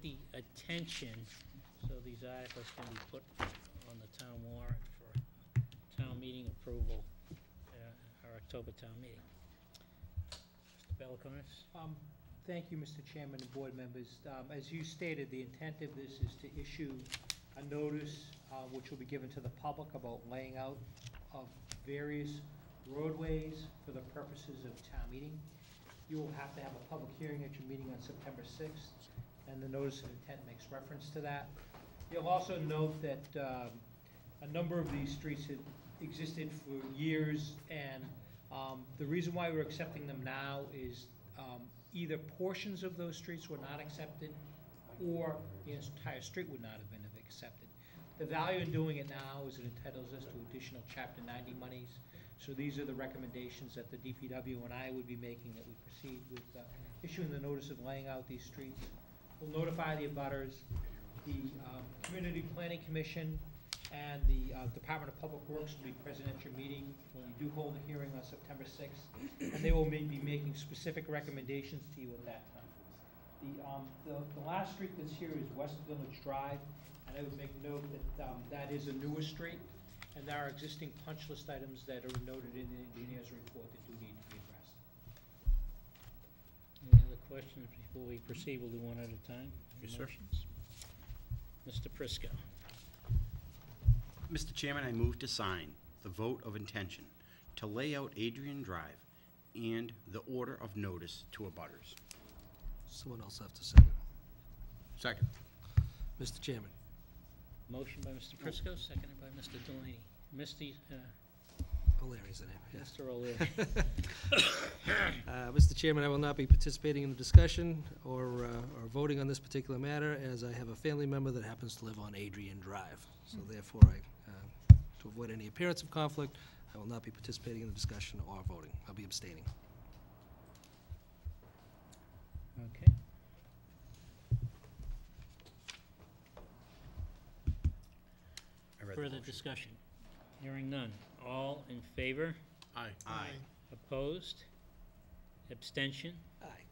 the attention, so these articles can be put on the town warrant for town meeting approval, our October town meeting. Mr. Belkonis? Thank you, Mr. Chairman and board members. As you stated, the intent of this is to issue a notice which will be given to the public about laying out of various roadways for the purposes of town meeting. You will have to have a public hearing at your meeting on September 6th, and the notice of intent makes reference to that. You'll also note that a number of these streets had existed for years, and the reason why we're accepting them now is either portions of those streets were not accepted or the entire street would not have been accepted. The value in doing it now is it entitles us to additional Chapter 90 monies. So these are the recommendations that the DPW and I would be making, that we proceed with issuing the notice of laying out these streets. We'll notify the abutters, the Community Planning Commission, and the Department of Public Works will be present at your meeting when you do hold a hearing on September 6th, and they will be making specific recommendations to you at that time. The last street that's here is West Village Drive, and I would make note that that is a newer street, and there are existing punch list items that are noted in the engineer's report that do need to be addressed. Any other questions before we proceed? We'll do one at a time. Yes, sir. Mr. Prisco. Mr. Chairman, I move to sign the vote of intention to lay out Adrian Drive and the order of notice to abutters. Someone else have to second. Second. Mr. Chairman. Motion by Mr. Prisco, seconded by Mr. Delaney. O'Leary's the name, yes. Mr. O'Leary. Mr. Chairman, I will not be participating in the discussion or voting on this particular matter, as I have a family member that happens to live on Adrian Drive. So therefore, to avoid any appearance of conflict, I will not be participating in the discussion or voting. I'll be abstaining. Okay. Further discussion? Hearing none. All in favor? Aye. Aye. Opposed? Abstention? Aye.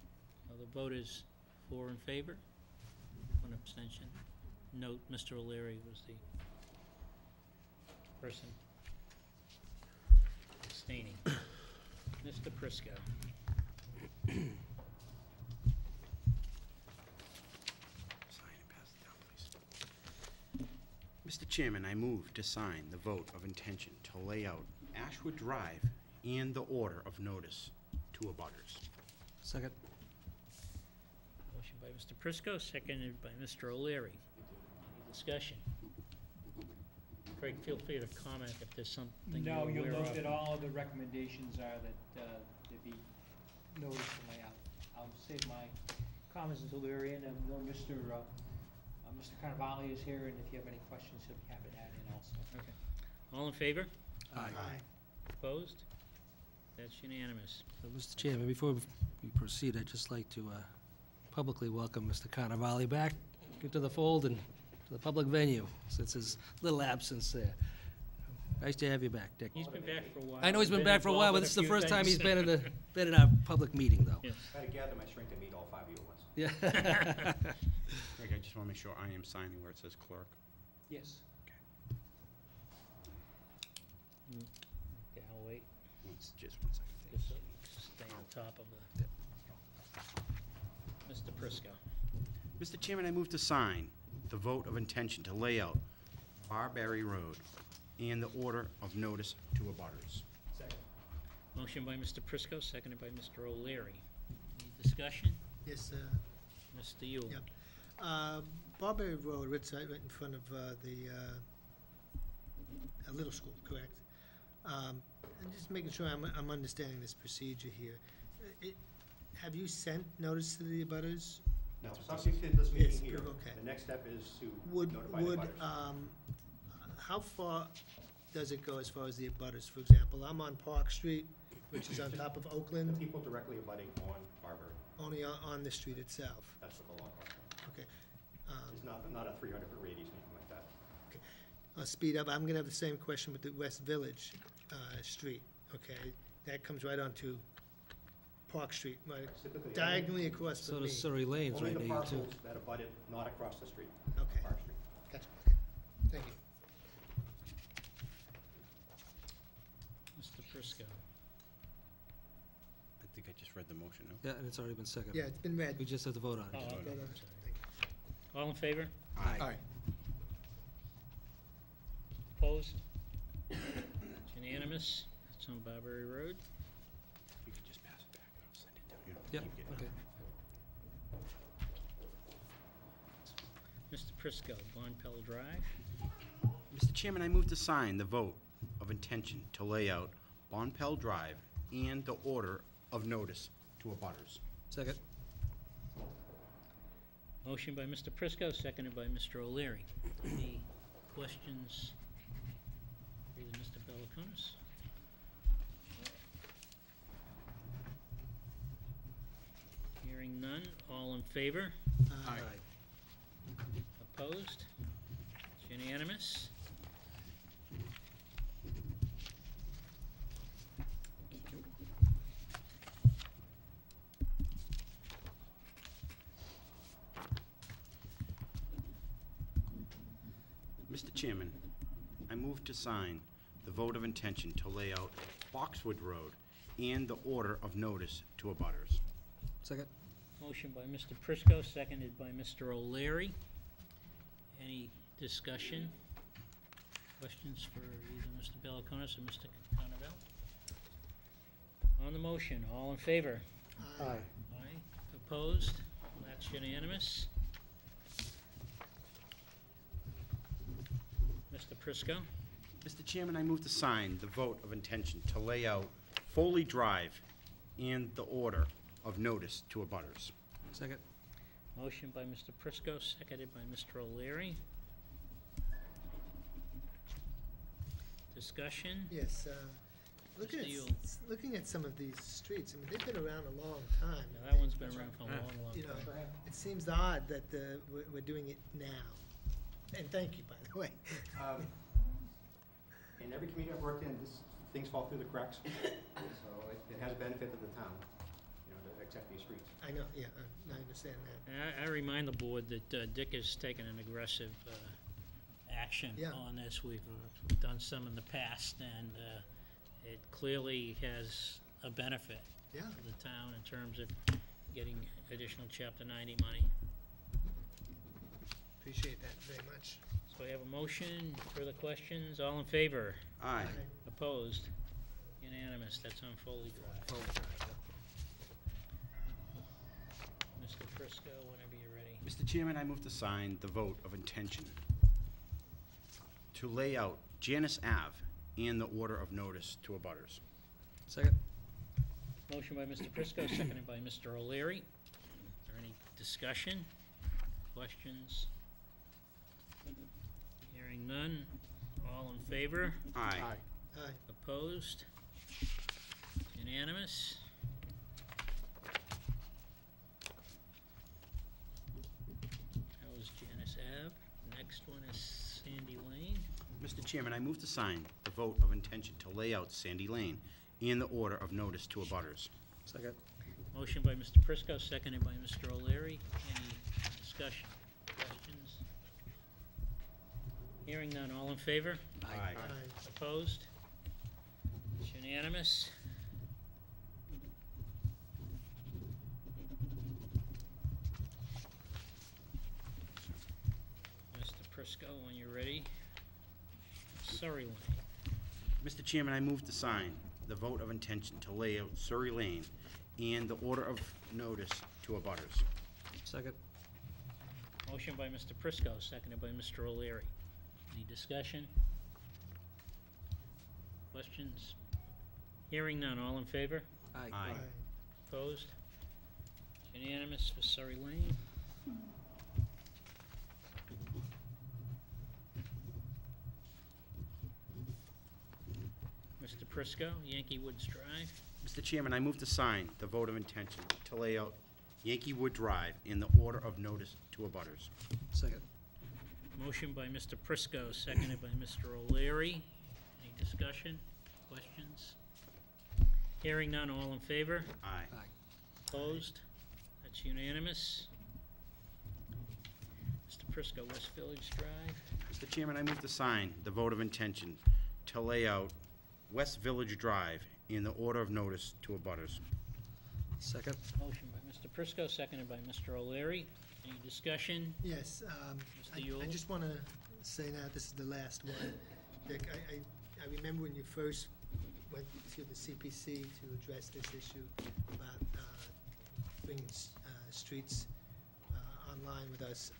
Well, the vote is 4 in favor, 1 abstention. Note, Mr. O'Leary was the person abstaining. Mr. Prisco. Mr. Chairman, I move to sign the vote of intention to lay out Ashwood Drive and the order of notice to abutters. Second. Motion by Mr. Prisco, seconded by Mr. O'Leary. Any discussion? Craig, feel free to comment if there's something you're No, you'll aware note of. that all of the recommendations are that there be notice to lay out. I'll save my comments until they're in, and we'll Mr. Carnavale is here, and if you have any questions, he'll be happy to add in also. Okay. All in favor? Aye. Opposed? That's unanimous. Mr. Chairman, before we proceed, I'd just like to publicly welcome Mr. Carnavale back into the fold and to the public venue, since his little absence there. Nice to have you back, Dick. He's been back for a while. I know he's been back for a while, but involved this is the in a few first time he's things. been in our public meeting, though. Yes. Try to gather my strength to meet all 5 of you at once. Yeah. Greg, I just want to make sure I am signing where it says clerk. Yes. Okay, I'll wait. Just 1 second. Just so you stay on top of the... Mr. Prisco. Mr. Chairman, I move to sign the vote of intention to lay out Barberry Road and the order of notice to abutters. Second. Motion by Mr. Prisco, seconded by Mr. O'Leary. Any discussion? Yes, Mr. Yule? yep. Barberry Road, right in front of the Little School, correct? I'm just making sure I'm understanding this procedure here. Have you sent notice to the abutters? No, subject to this meeting Yes, here, okay. the next step is to Would, notify the abutters. how far does it go as far as the abutters? For example, I'm on Park Street, which is on top of The Oakland, people directly abutting on Barber, only on the street itself. that's what the law calls for. Okay. It's not a 300-foot radius, anything like that. I'll speed up. I'm gonna have the same question with the West Village Street, okay? That comes right onto Park Street, right, Typically, diagonally across So from me. does Surrey Lane's only right the near you, too. parcels that abut it, not across the street, Okay, Park Street. gotcha, okay, thank you. Mr. Prisco. I think I just read the motion, no? Yeah, and it's already been seconded. Yeah, it's been read. We just have to vote on Oh, it. okay, Vote on I'm it. sorry. Thank you. All in favor? Aye. Opposed? It's unanimous. It's on Barbary Road. You could just pass it back and I'll send it down. You don't Yep, keep getting it. okay. Mr. Prisco, Bonpel Drive. Mr. Chairman, I move to sign the vote of intention to lay out Bonpel Drive and the order of notice to abutters. Second. Motion by Mr. Prisco, seconded by Mr. O'Leary. Any questions for either Mr. Beliconis? Hearing none, all in favor? Aye. Opposed? It's unanimous. Mr. Chairman, I move to sign the vote of intention to lay out Boxwood Road and the order of notice to abutters. Second. Motion by Mr. Prisco, seconded by Mr. O'Leary. Any discussion? Questions for either Mr. Beliconis or Mr. Conover? On the motion, all in favor? Aye. Aye. Opposed? That's unanimous. Mr. Prisco? Mr. Chairman, I move to sign the vote of intention to lay out Foley Drive and the order of notice to abutters. Second. Motion by Mr. Prisco, seconded by Mr. O'Leary. Discussion? Yes, looking Mr. at, Yule. looking at some of these streets, I mean, they've been around a long time. Now, that one's been around for a long, long You know, time. it seems odd that we're doing it now. And thank you, by the way. In every community I've worked in, things fall through the cracks, so it has a benefit to the town, you know, to accept these streets. I know, yeah, I understand that. And I remind the board that Dick has taken an aggressive action Yeah. on this. We've done some in the past, and it clearly has a benefit Yeah, to the town in terms of getting additional Chapter 90 money. appreciate that very much. So we have a motion. Further questions? All in favor? Aye. Opposed? Unanimous. That's on Foley Drive. Mr. Prisco, whenever you're ready. Mr. Chairman, I move to sign the vote of intention to lay out Janice Ave and the order of notice to abutters. Second. Motion by Mr. Prisco, seconded by Mr. O'Leary. Is there any discussion? Questions? Hearing none. All in favor? Aye. Aye. Opposed? Unanimous? That was Janice Ave. Next one is Sandy Lane. Mr. Chairman, I move to sign the vote of intention to lay out Sandy Lane and the order of notice to abutters. Second. Motion by Mr. Prisco, seconded by Mr. O'Leary. Any discussion? Questions? Hearing none. All in favor? Aye. Aye. Opposed? It's unanimous. Mr. Prisco, when you're ready. Surrey Lane. Mr. Chairman, I move to sign the vote of intention to lay out Surrey Lane and the order of notice to abutters. Second. Motion by Mr. Prisco, seconded by Mr. O'Leary. Any discussion? Questions? Hearing none. All in favor? Aye. Aye. Opposed? It's unanimous for Surrey Lane. Mr. Prisco, Yankee Woods Drive. Mr. Chairman, I move to sign the vote of intention to lay out Yankee Wood Drive in the order of notice to abutters. Second. Motion by Mr. Prisco, seconded by Mr. O'Leary. Any discussion? Questions? Hearing none. All in favor? Aye. Aye. Opposed? That's unanimous. Mr. Prisco, West Village Drive. Mr. Chairman, I move to sign the vote of intention to lay out West Village Drive in the order of notice to abutters. Second? Motion by Mr. Prisco, seconded by Mr. O'Leary. Any discussion? Yes, Mr. Yule? I just want to say now, this is the last one. Dick, I remember when you first went to the CPC to address this issue about bringing streets online with us,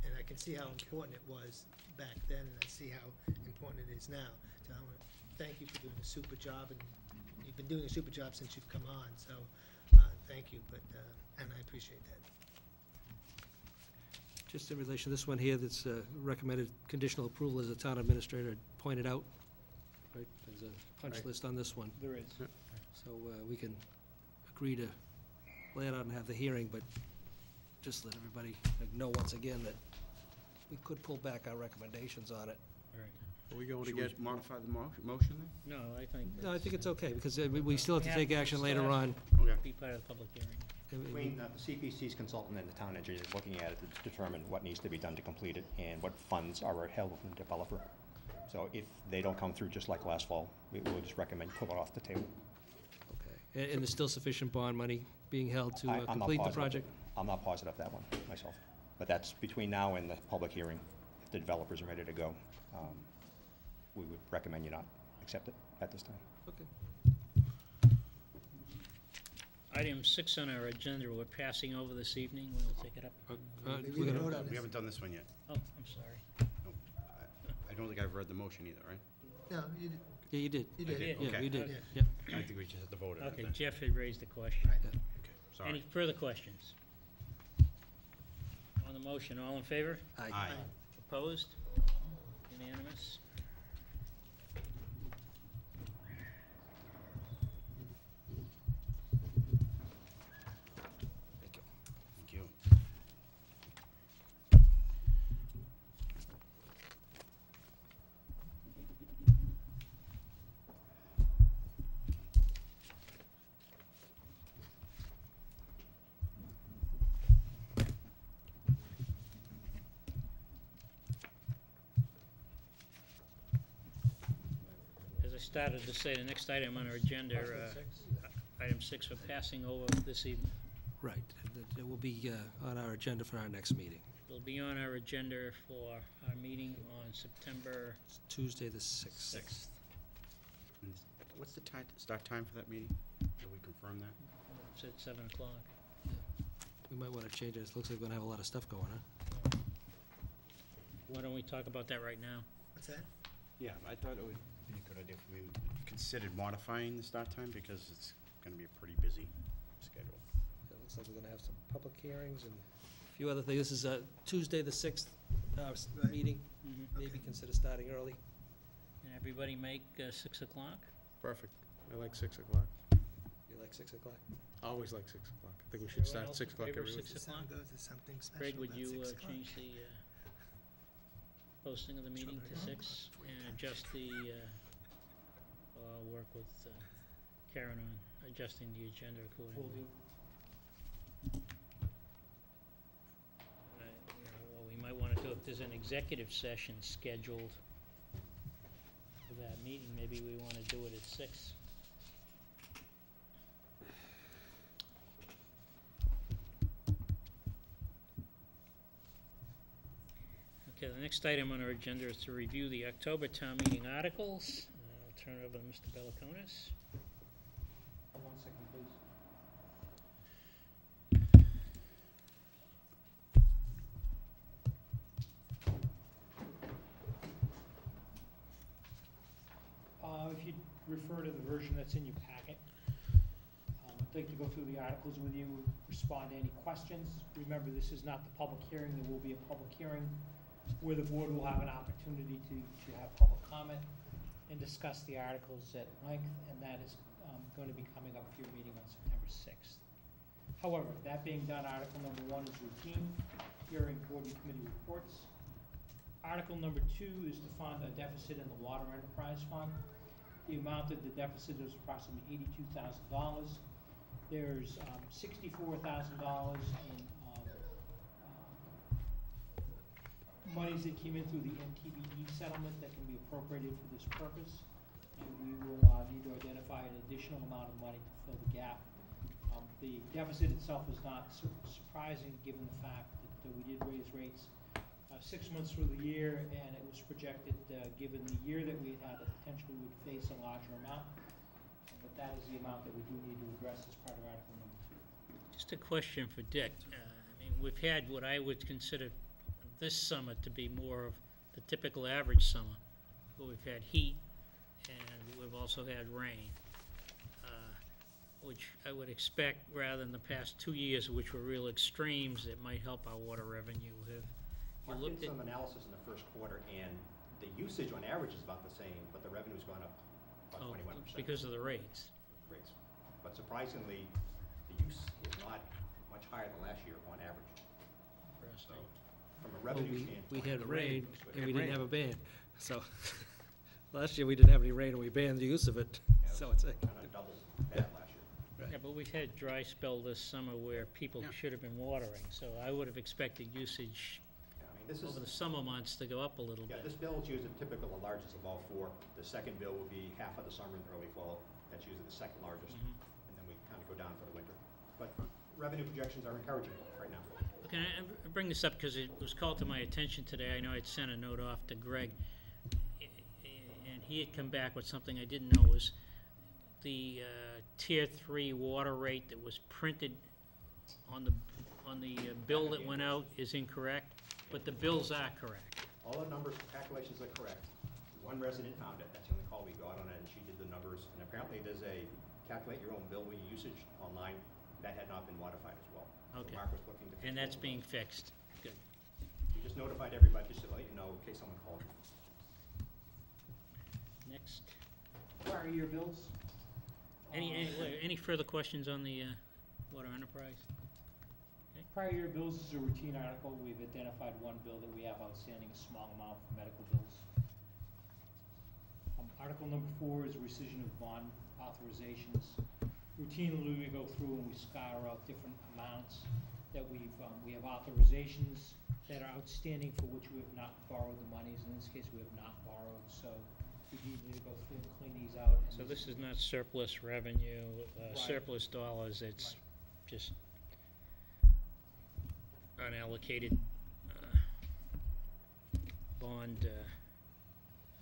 and I can see how important it was back then, and I see how important it is now. So I want to thank you for doing a super job, and you've been doing a super job since you've come on, so thank you, and I appreciate that. Just in relation to this one here, that's recommended conditional approval, as the town administrator pointed out, right? There's a punch list on this one. There is. So we can agree to lay it out and have the hearing, but just let everybody know once again that we could pull back our recommendations on it. Are we going to get, modify the motion then? No, I think No, I that's think it's okay, because we still have to We take have to action later discuss. on. Okay. be part of the public hearing. Between the CPC's consultant and the town engineer is looking at it to determine what needs to be done to complete it and what funds are held from the developer. So if they don't come through just like last fall, we will just recommend pull it off the table. Okay. And there's still sufficient bond money being held to I'm not complete the positive. project? I'm not positive of that one myself. But that's between now and the public hearing. If the developers are ready to go, we would recommend you not accept it at this time. Okay. Item 6 on our agenda, we're passing over this evening. We'll take it up. Maybe we're we gonna- vote on We this. haven't done this one yet. Oh, I'm sorry. No, I don't think I've read the motion either, right? No, you did. Yeah, you did. You I did. did. Yeah, Okay. you did. Yeah. Yep. I think we just have to vote on it Okay, then. Jeff had raised the question. Right. Okay, sorry. Any further questions? On the motion, all in favor? Aye. Opposed? Unanimous? Thank you. Thank you. As I started to say, the next item on our agenda, item 6, we're passing over this evening. Right. It will be on our agenda for our next meeting. It'll be on our agenda for our meeting on September It's Tuesday, the 6th. 6th. And what's the start time for that meeting? Did we confirm that? It's at 7 o'clock. We might want to change it. It looks like we're going to have a lot of stuff going, huh? Why don't we talk about that right now? What's that? Yeah, I thought it would be a good idea if we considered modifying the start time because it's going to be a pretty busy schedule. It looks like we're going to have some public hearings and a few other things. This is Tuesday, the 6th Right. meeting. Mm-hmm. Maybe consider starting early. Can everybody make 6 o'clock? Perfect. I like 6 o'clock. You like 6 o'clock? I always like 6 o'clock. I think we should Everyone start else at 6 in o'clock favor of every week. 6 The o'clock? sound goes to something special Craig, would about you 6 o'clock. change the posting of the meeting to 6 and adjust the, I'll work with Karen on adjusting the agenda accordingly. What we might want to do, if there's an executive session scheduled for that meeting, maybe we want to do it at 6. Okay, the next item on our agenda is to review the October town meeting articles. I'll turn it over to Mr. Beliconis. Hold 1 second, please. If you refer to the version that's in your packet, I'd like to go through the articles with you, respond to any questions. Remember, this is not the public hearing. There will be a public hearing where the board will have an opportunity to have public comment and discuss the articles at length, and that is going to be coming up for your meeting on September 6th. However, that being done, Article number 1 is routine, hearing board and committee reports. Article number 2 is to fund a deficit in the Water Enterprise Fund. The amount of the deficit is approximately $82,000. There's $64,000 in monies that came in through the MTBE settlement that can be appropriated for this purpose. And we will need to identify an additional amount of money to fill the gap. The deficit itself is not surprising, given the fact that we did raise rates 6 months through the year, and it was projected, given the year that we had, that potentially we would face a larger amount. But that is the amount that we do need to address as part of Article number 2. Just a question for Dick. I mean, we've had what I would consider this summer to be more of the typical average summer, where we've had heat and we've also had rain, which I would expect, rather than the past 2 years, which were real extremes, it might help our water revenue. Have Mark you looked did at? some analysis in the first quarter, and the usage on average is about the same, but the revenue's gone up about 21%. Because of the rates. Rates. But surprisingly, the use is not much higher than last year on average. So, from a Well, revenue standpoint. we had the rain, revenue looks good. and we didn't rain. have a ban, so, last year we didn't have any rain, and we banned the use of it, Yeah, so it was it's a. kind of double that last year. Yeah, but we've had dry spell this summer where people Yeah. should have been watering, so I would have expected usage Yeah, I mean, this is, over the summer months to go up a little yeah, bit. this bill is usually typical, the largest of all four. The second bill would be half of the summer and early fall. That's usually the second largest. Mhm. And then we kind of go down for the winter. But revenue projections are encouraging right now. Okay, I bring this up because it was called to my attention today. I know I'd sent a note off to Greg, and he had come back with something I didn't know was the Tier 3 water rate that was printed on the bill that went out is incorrect, but the bills are correct. All the numbers, calculations are correct. One resident found it. That's the only call we got on it, and she did the numbers. And apparently there's a calculate your own bill usage online. That had not been modified as well. Okay. So Mark was looking to fix And that's both of being those. fixed. Good. We just notified everybody just to let you know in case someone called. Next. Prior year bills? Any further questions on the water enterprise? Prior year bills is a routine article. We've identified one bill that we have outstanding, a small amount for medical bills. Article number 4 is rescission of bond authorizations. Routinely, we go through and we scour out different amounts that we have authorizations that are outstanding for which we have not borrowed the monies. In this case, we have not borrowed, so we need to go through and clean these out. And So this is not surplus revenue, Right. surplus dollars, it's Right. just unallocated bond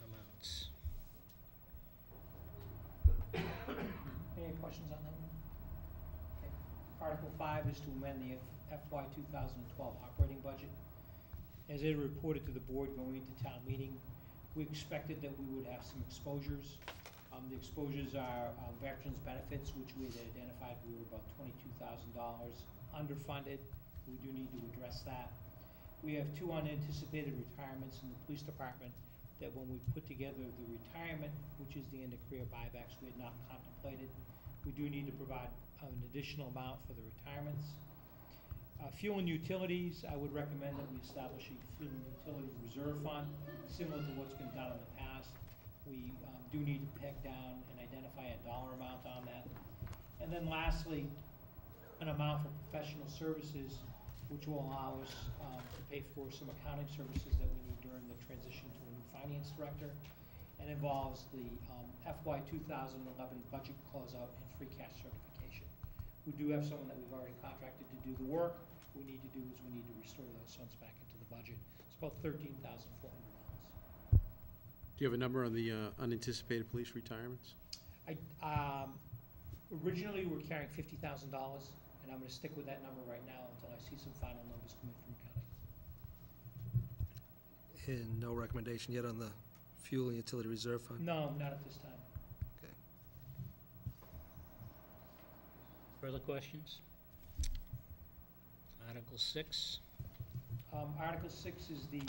amounts. Any questions on that one? Okay. Article 5 is to amend the FY 2012 operating budget. As I reported to the board going into town meeting, we expected that we would have some exposures. The exposures are veterans benefits, which we had identified we were about $22,000 underfunded. We do need to address that. We have 2 unanticipated retirements in the police department that when we put together the retirement, which is the end of career buybacks, we had not contemplated. We do need to provide an additional amount for the retirements. Fuel and utilities, I would recommend that we establish a fuel and utility reserve fund, similar to what's been done in the past. We do need to peg down and identify a dollar amount on that. And then lastly, an amount for professional services, which will allow us to pay for some accounting services that we need during the transition to a new finance director, and involves the FY 2011 budget closeout and free cash certification. We do have someone that we've already contracted to do the work. What we need to do is we need to restore those funds back into the budget. It's about $13,400. Do you have a number on the unanticipated police retirements? Originally, we're carrying $50,000, and I'm gonna stick with that number right now until I see some final numbers coming from accounting. And no recommendation yet on the fuel and utility reserve fund? No, not at this time. Okay. Further questions? Article 6. Article 6 is the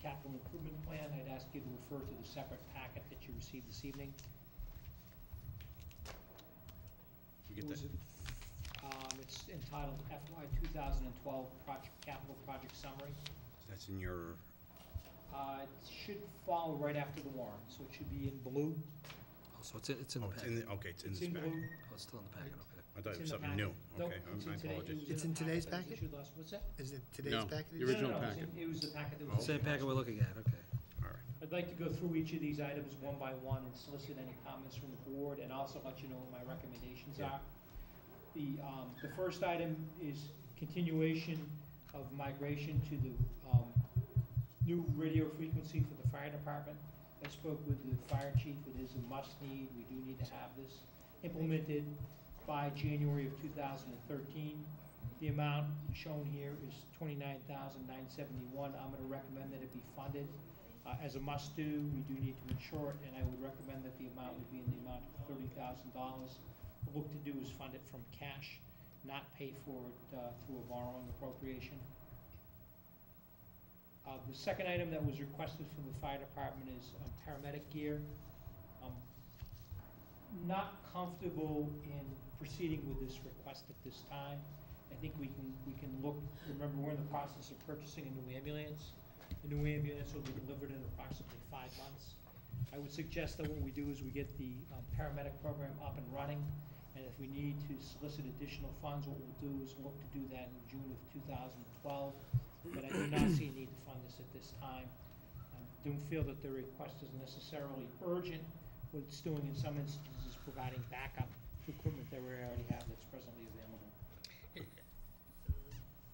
capital improvement plan. I'd ask you to refer to the separate packet that you received this evening. You get Was that? it, it's entitled FY 2012 Capital Project Summary. That's in your, It should follow right after the warrant, so it should be in blue. Oh, so it's in the oh, it's packet? in the, okay, it's in It's this in packet. blue. Oh, it's still in the packet, okay. I thought It's it was in the something new. packet. Nope, Okay, it's my in today- apologies. it was It's in the today's that was packet? issued last- What's that? Is it today's No, packet? the original No, no, packet. it was the packet that Oh. was. Same issued packet last we're week. looking at, okay. All right. I'd like to go through each of these items one by one and solicit any comments from the board, and also let you know what my recommendations are. The first item is continuation of migration to the, new radio frequency for the fire department. I spoke with the fire chief, it is a must-need, we do need to have this implemented by January of 2013. The amount shown here is $29,971. I'm gonna recommend that it be funded as a must-do. We do need to insure it, and I would recommend that the amount would be in the amount of $30,000. What we'll look to do is fund it from cash, not pay for it through a borrowing appropriation. The second item that was requested from the fire department is paramedic gear. Not comfortable in proceeding with this request at this time. I think we can look, remember, we're in the process of purchasing a new ambulance. The new ambulance will be delivered in approximately 5 months. I would suggest that what we do is we get the paramedic program up and running, and if we need to solicit additional funds, what we'll do is look to do that in June of 2012. But I do not see a need to fund this at this time. I don't feel that the request is necessarily urgent. What it's doing in some instances is providing backup to equipment that we already have that's presently available.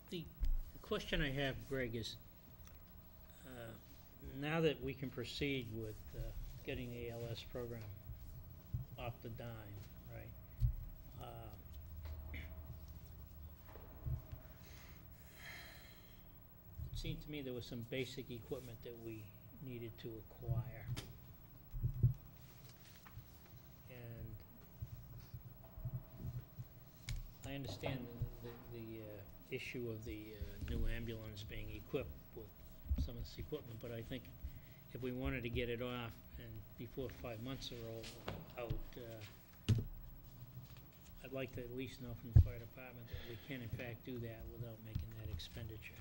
The question I have, Greg, is now that we can proceed with getting the ALS program off the dime, right? It seemed to me there was some basic equipment that we needed to acquire. And I understand the issue of the new ambulance being equipped with some of this equipment, but I think if we wanted to get it off and before 5 months are all out, I'd like to at least know from the fire department that we can in fact do that without making that expenditure.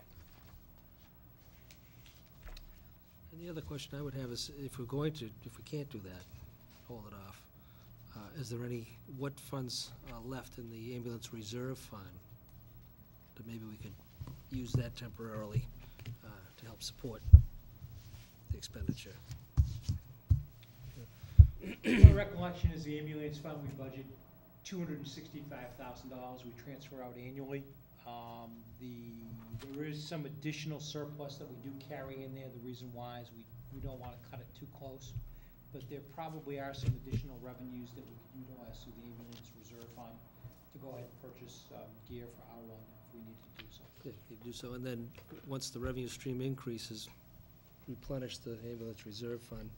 And the other question I would have is, if we're going to, if we can't do that, hold it off, is there what funds are left in the ambulance reserve fund that maybe we could use that temporarily to help support the expenditure? My recollection is the ambulance fund, we budget $265,000 we transfer out annually. There is some additional surplus that we do carry in there. The reason why is we don't want to cut it too close. But there probably are some additional revenues that we could utilize through the ambulance reserve fund to go ahead and purchase gear for our one if we need to do so. Yeah, you do so, and then, once the revenue stream increases, replenish the ambulance reserve fund.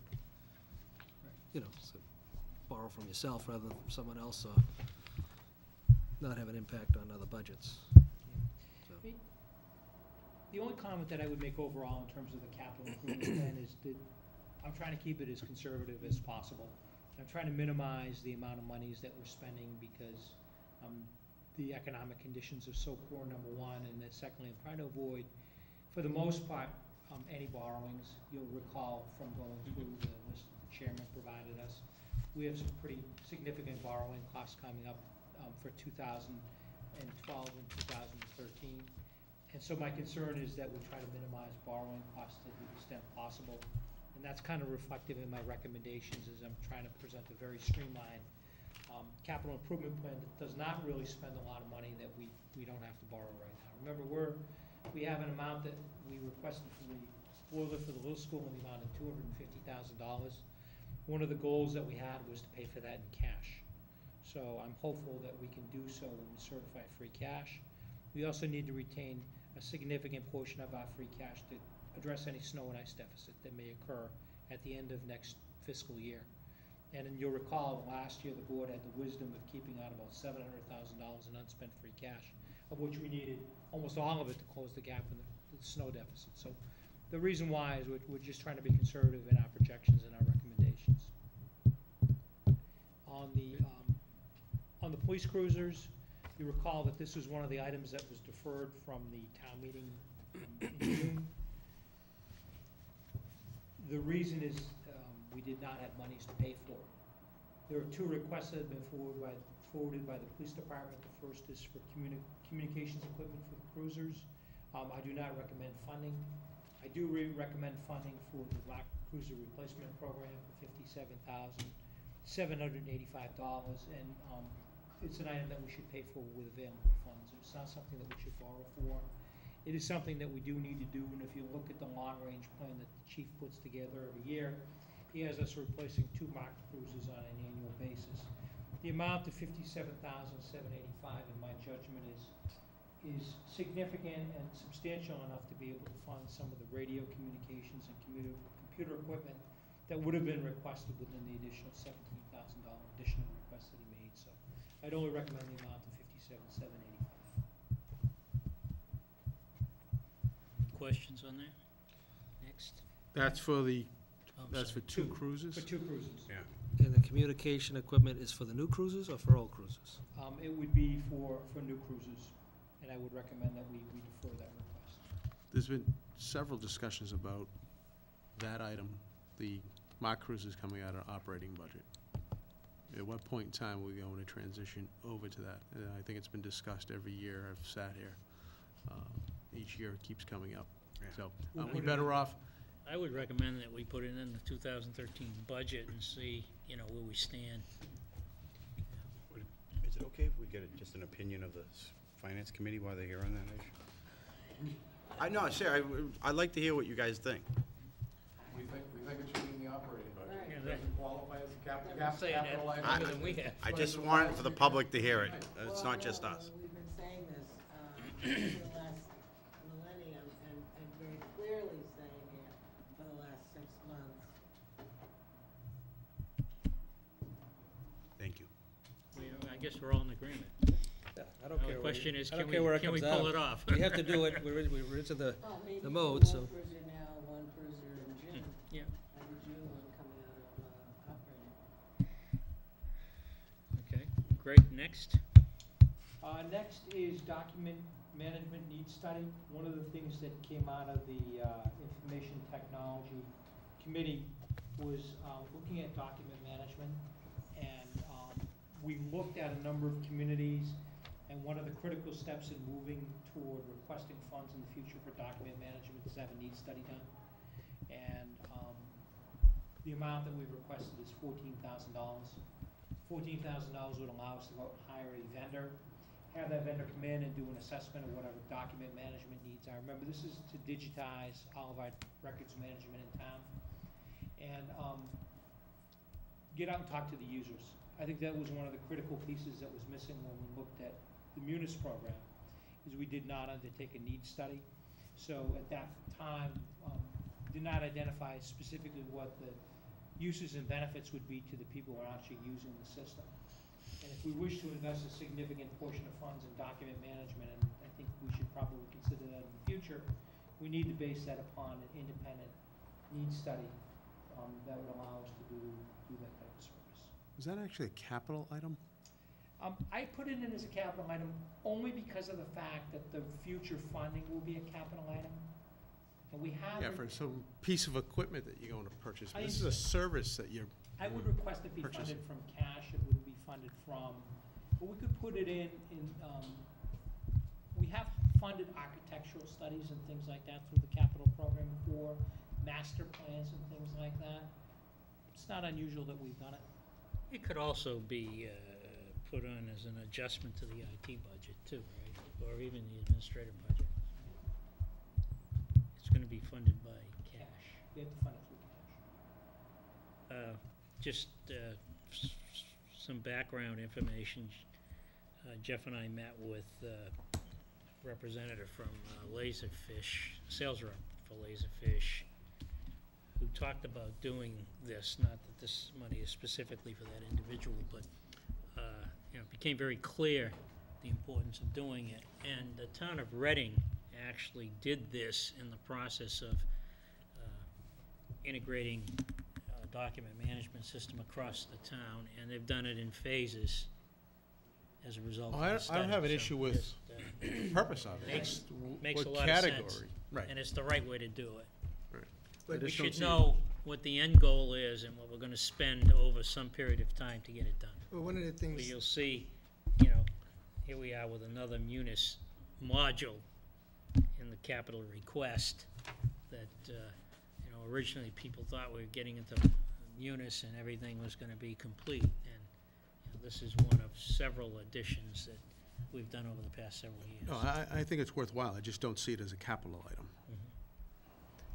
You know, so borrow from yourself rather than from someone else, or not have an impact on other budgets. So, The only comment that I would make overall in terms of the capital improvement plan is that I'm trying to keep it as conservative as possible. I'm trying to minimize the amount of monies that we're spending because the economic conditions are so poor, number one, and then secondly, I'm trying to avoid, for the most part, any borrowings. You'll recall from going through the list that the chairman provided us, we have some pretty significant borrowing costs coming up for 2012 and 2013. And so my concern is that we try to minimize borrowing costs to the extent possible. And that's kind of reflective in my recommendations as I'm trying to present a very streamlined capital improvement plan that does not really spend a lot of money that we don't have to borrow right now. Remember, we have an amount that we requested for the boiler for the little school in the amount of $250,000. One of the goals that we had was to pay for that in cash. So I'm hopeful that we can do so when we certify free cash. We also need to retain a significant portion of our free cash to address any snow and ice deficit that may occur at the end of next fiscal year. And then you'll recall last year the board had the wisdom of keeping out about $700,000 in unspent free cash, of which we needed almost all of it to close the gap in the snow deficit. So the reason why is we're just trying to be conservative in our projections and our recommendations. On the police cruisers, you recall that this was one of the items that was deferred from the town meeting in June. The reason is we did not have monies to pay for it. There are two requests that have been forwarded by the police department. The first is for communications equipment for the cruisers. I do not recommend funding. I do recommend funding for the lock cruiser replacement program for $57,785, and it's an item that we should pay for with available funds. It's not something that we should borrow for. It is something that we do need to do, and if you look at the long-range plan that the chief puts together every year, he has us replacing 2 mock cruisers on an annual basis. The amount of $57,785, in my judgment, is significant and substantial enough to be able to fund some of the radio communications and computer equipment that would have been requested within the additional $17,000 additional request that he made. So I'd only recommend the amount of $57,785. Questions on that? Next. That's for the, Oh, that's for sorry. 2 cruises? For 2 cruisers. Yeah. And the communication equipment is for the new cruisers or for old cruisers? It would be for new cruisers, and I would recommend that we defer that request. There's been several discussions about that item, the mock cruisers coming out of operating budget. At what point in time are we going to transition over to that? I think it's been discussed every year I've sat here. Each year it keeps coming up. Yeah. So, We'll aren't we put it better in. off? I would recommend that we put it in the 2013 budget and see, where we stand. Is it okay if we get just an opinion of the finance committee while they're here on that issue? I know, I'd like to hear what you guys think. We think it should be in the operating budget. Yeah, It that- doesn't qualify as a capital Saying that item. longer than we have. I just want for the public to hear it. It's not just us. We've been saying this for the last millennium and very clearly saying it for the last 6 months. Thank you. I guess we're all in agreement. I don't Now, care. the question is, I don't can care where we it comes pull out. it off? We have to do it. We're into the Well, maybe mode, one so- cruiser now, one cruiser in June, Yeah, and the June one coming out of operating. okay, great, next. Next is document management needs study. One of the things that came out of the Information Technology Committee was looking at document management, and we looked at a number of communities, and one of the critical steps in moving toward requesting funds in the future for document management is to have a needs study done. And the amount that we've requested is $14,000. $14,000 would allow us to go out and hire a vendor, have that vendor come in and do an assessment of whatever document management needs are. Remember, this is to digitize all of our records management in town. And get out and talk to the users. I think that was one of the critical pieces that was missing when we looked at the Munis program, is we did not undertake a needs study. So at that time, did not identify specifically what the uses and benefits would be to the people who are actually using the system. And if we wish to invest a significant portion of funds in document management, and I think we should probably consider that in the future, we need to base that upon an independent needs study that would allow us to do that type of service. Is that actually a capital item? I put it in as a capital item only because of the fact that the future funding will be a capital item. And we Yeah, haven't, for some piece of equipment that you're going to purchase. I This is a service that you're, I would request it be Purchase. funded from cash, it wouldn't be funded from, but we could put it in, we have funded architectural studies and things like that through the capital program before, master plans and things like that. It's not unusual that we've done it. It could also be put on as an adjustment to the IT budget too, right? Or even the administrative budget. It's gonna be funded by cash. You have to fund it through cash. Just some background information. Jeff and I met with a representative from Laserfish, sales rep for Laserfish, who talked about doing this, not that this money is specifically for that individual, but it became very clear the importance of doing it. And the town of Reading actually did this in the process of integrating a document management system across the town, and they've done it in phases as a result of I the don't study. have an So issue with just, the purpose of it. Makes- It's makes what a lot of sense. category. Right. and it's the right way to do it. Right. I We just don't should see it. know what the end goal is and what we're gonna spend over some period of time to get it done. Well, one of the But things, you'll see, you know, here we are with another Munis module in the capital request that, you know, originally people thought we were getting into Munis and everything was gonna be complete. And, you know, this is one of several additions that we've done over the past several years. No, I think it's worthwhile, I just don't see it as a capital item.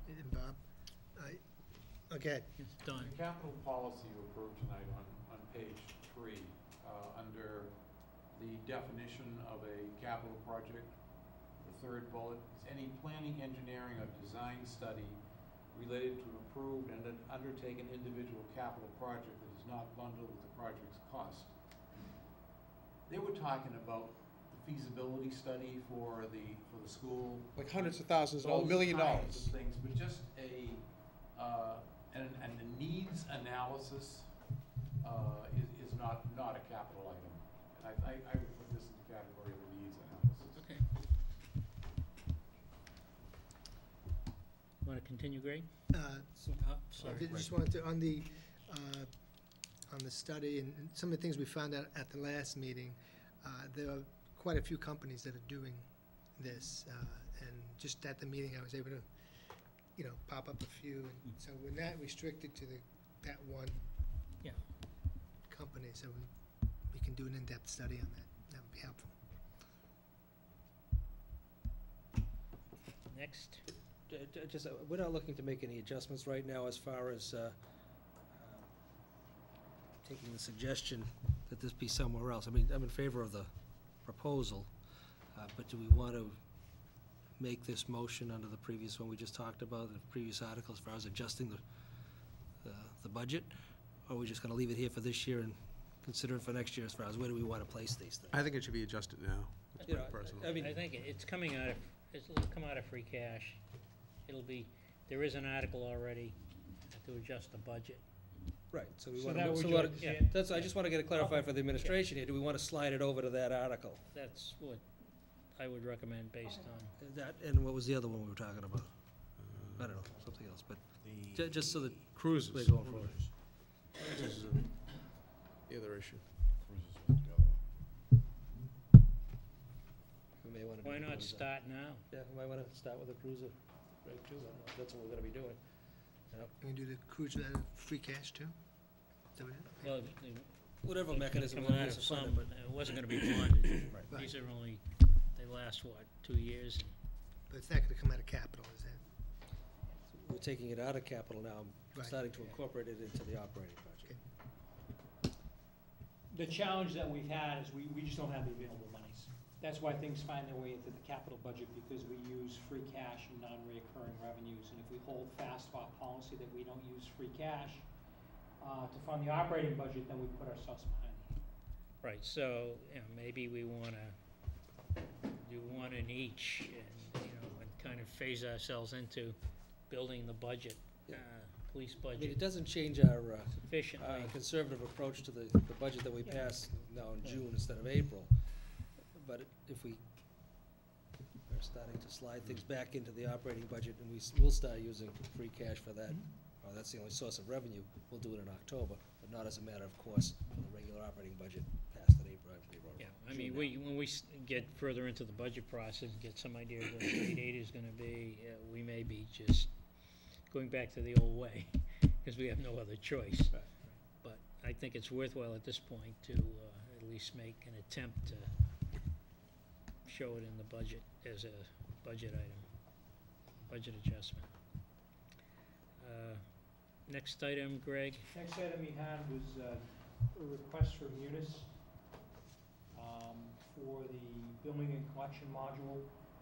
and Bob, okay, It's done. The capital policy you approved tonight on page 3, under the definition of a capital project, the third bullet, is any planning, engineering, or design study related to an approved and an undertaken individual capital project that is not bundled with the project's cost. They were talking about the feasibility study for the school. Like hundreds of thousands of dollars, $1 Those million. kinds of things, but just and the needs analysis is not a capital item. And I would put this in the category of a needs analysis. Okay. Want to continue, Greg? Sorry. I just wanted to, on the study and some of the things we found out at the last meeting, there are quite a few companies that are doing this, and just at the meeting, I was able to, you know, pop up a few, and so we're not restricted to that one Yeah. company, so we can do an in-depth study on that. That would be helpful. Next. Just, we're not looking to make any adjustments right now as far as taking the suggestion that this be somewhere else. I mean, I'm in favor of the proposal, but do we want to make this motion under the previous one we just talked about, the previous article, as far as adjusting the budget? Or are we just going to leave it here for this year and consider it for next year as far as where do we want to place these things? I think it should be adjusted now, that's You my know, personal. I mean, I think it's coming out of, it'll come out of free cash. It'll be, there is an article already to adjust the budget. right, so we So want that to, would so you what, understand? that's, I just want to get it clarified for the administration here. Do we want to slide it over to that article? That's what I would recommend based on, That, and what was the other one we were talking about? I don't know, something else, but just so that Cruises. we're going forward. This is the other issue. We may want to do why the not cruiser. start now? Yeah, we might want to start with the cruiser, right, too. I don't know if that's what we're going to be doing. We can do the cruiser out of free cash too? Is that what it is? Well, Whatever it's mechanism coming we out use of to fund some, it. but it wasn't gonna be bonded. Right. These are only, they last, what, 2 years? But it's not gonna come out of capital, is that? We're taking it out of capital now, Right. starting to incorporate it into the operating budget. The challenge that we've had is we just don't have the available monies. That's why things find their way into the capital budget, because we use free cash and non-reoccurring revenues. And if we hold fast to our policy that we don't use free cash to fund the operating budget, then we put ourselves behind. Right, so, you know, maybe we wanna do one in each and, you know, and kind of phase ourselves into building the budget, Yeah. Police I mean, budget it doesn't change our sufficiently. conservative approach to the budget that we Yeah. passed now in June instead of April. But if we are starting to slide things back into the operating budget, and we'll start using free cash for that, or that's the only source of revenue, we'll do it in October, but not as a matter of course for the regular operating budget passed in April. Yeah, I mean, when we get further into the budget process, get some idea of what state aid is gonna be, we may be just going back to the old way, because we have no other choice. Right. But I think it's worthwhile at this point to at least make an attempt to show it in the budget as a budget item, budget adjustment. Next item, Greg? Next item we had was a request from Munis for the billing and collection module,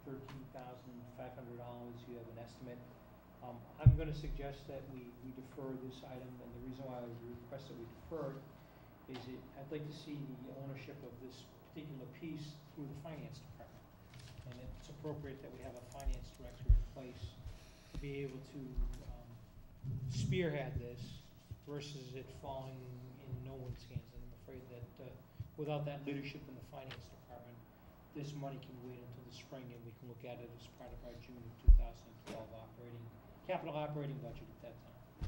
$13,500. You have an estimate. I'm gonna suggest that we defer this item, and the reason why I would request that we defer it is I'd like to see the ownership of this particular piece through the finance department. And it's appropriate that we have a finance director in place to be able to spearhead this versus it falling in no one's hands. And I'm afraid that without that leadership in the finance department, this money can wait until the spring and we can look at it as part of our June of 2012 capital operating budget at that time.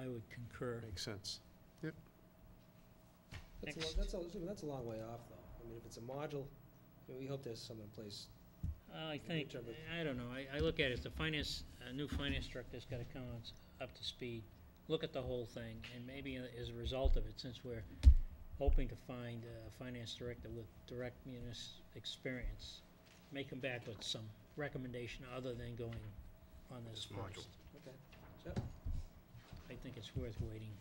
I would concur. Makes sense. Next. That's a long way off, though. I mean, if it's a module, we hope there's some in place. I think, term of- I don't know, I look at it as the finance, a new finance director's gotta come on up to speed, look at the whole thing, and maybe as a result of it, since we're hoping to find a finance director with direct experience, may come back with some recommendation other than going on this This module. first. Okay. Yep. I think it's worth waiting.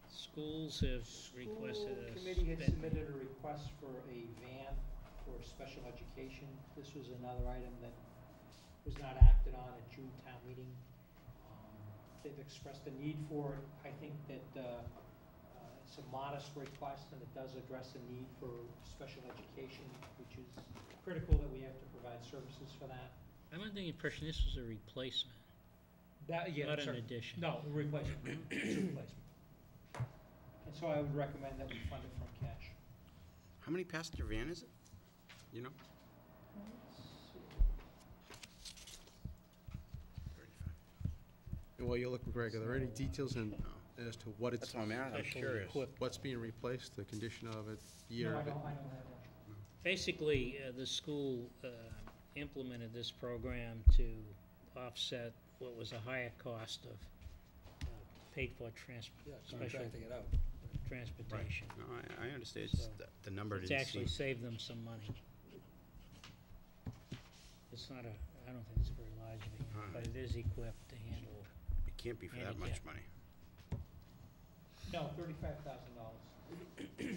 Schools have requested a School committee had sped- submitted a request for a van for special education. This was another item that was not acted on at June town meeting. They've expressed a need for it. I think that it's a modest request, and it does address a need for special education, which is critical that we have to provide services for that. I'm under the impression this was a replacement, That, yeah, not an sorry. addition. No, a replacement. It's a replacement. And so I would recommend that we fund it from cash. How many passenger van is it? You know? 35. And while you're looking, Greg, are there any details as to what it's, That's what I'm asking, I'm Specially curious. equipped. what's being replaced, the condition of it, No, year I of it? don't have that. Basically, the school implemented this program to offset what was a higher cost of paid-for Yeah, special contracting it out. transportation. No, I understand, it's So, the number It's didn't actually seem. saved them some money. It's not a, I don't think it's a very large van, but it is equipped to handle. It can't be for that much handicap. money. No, $35,000.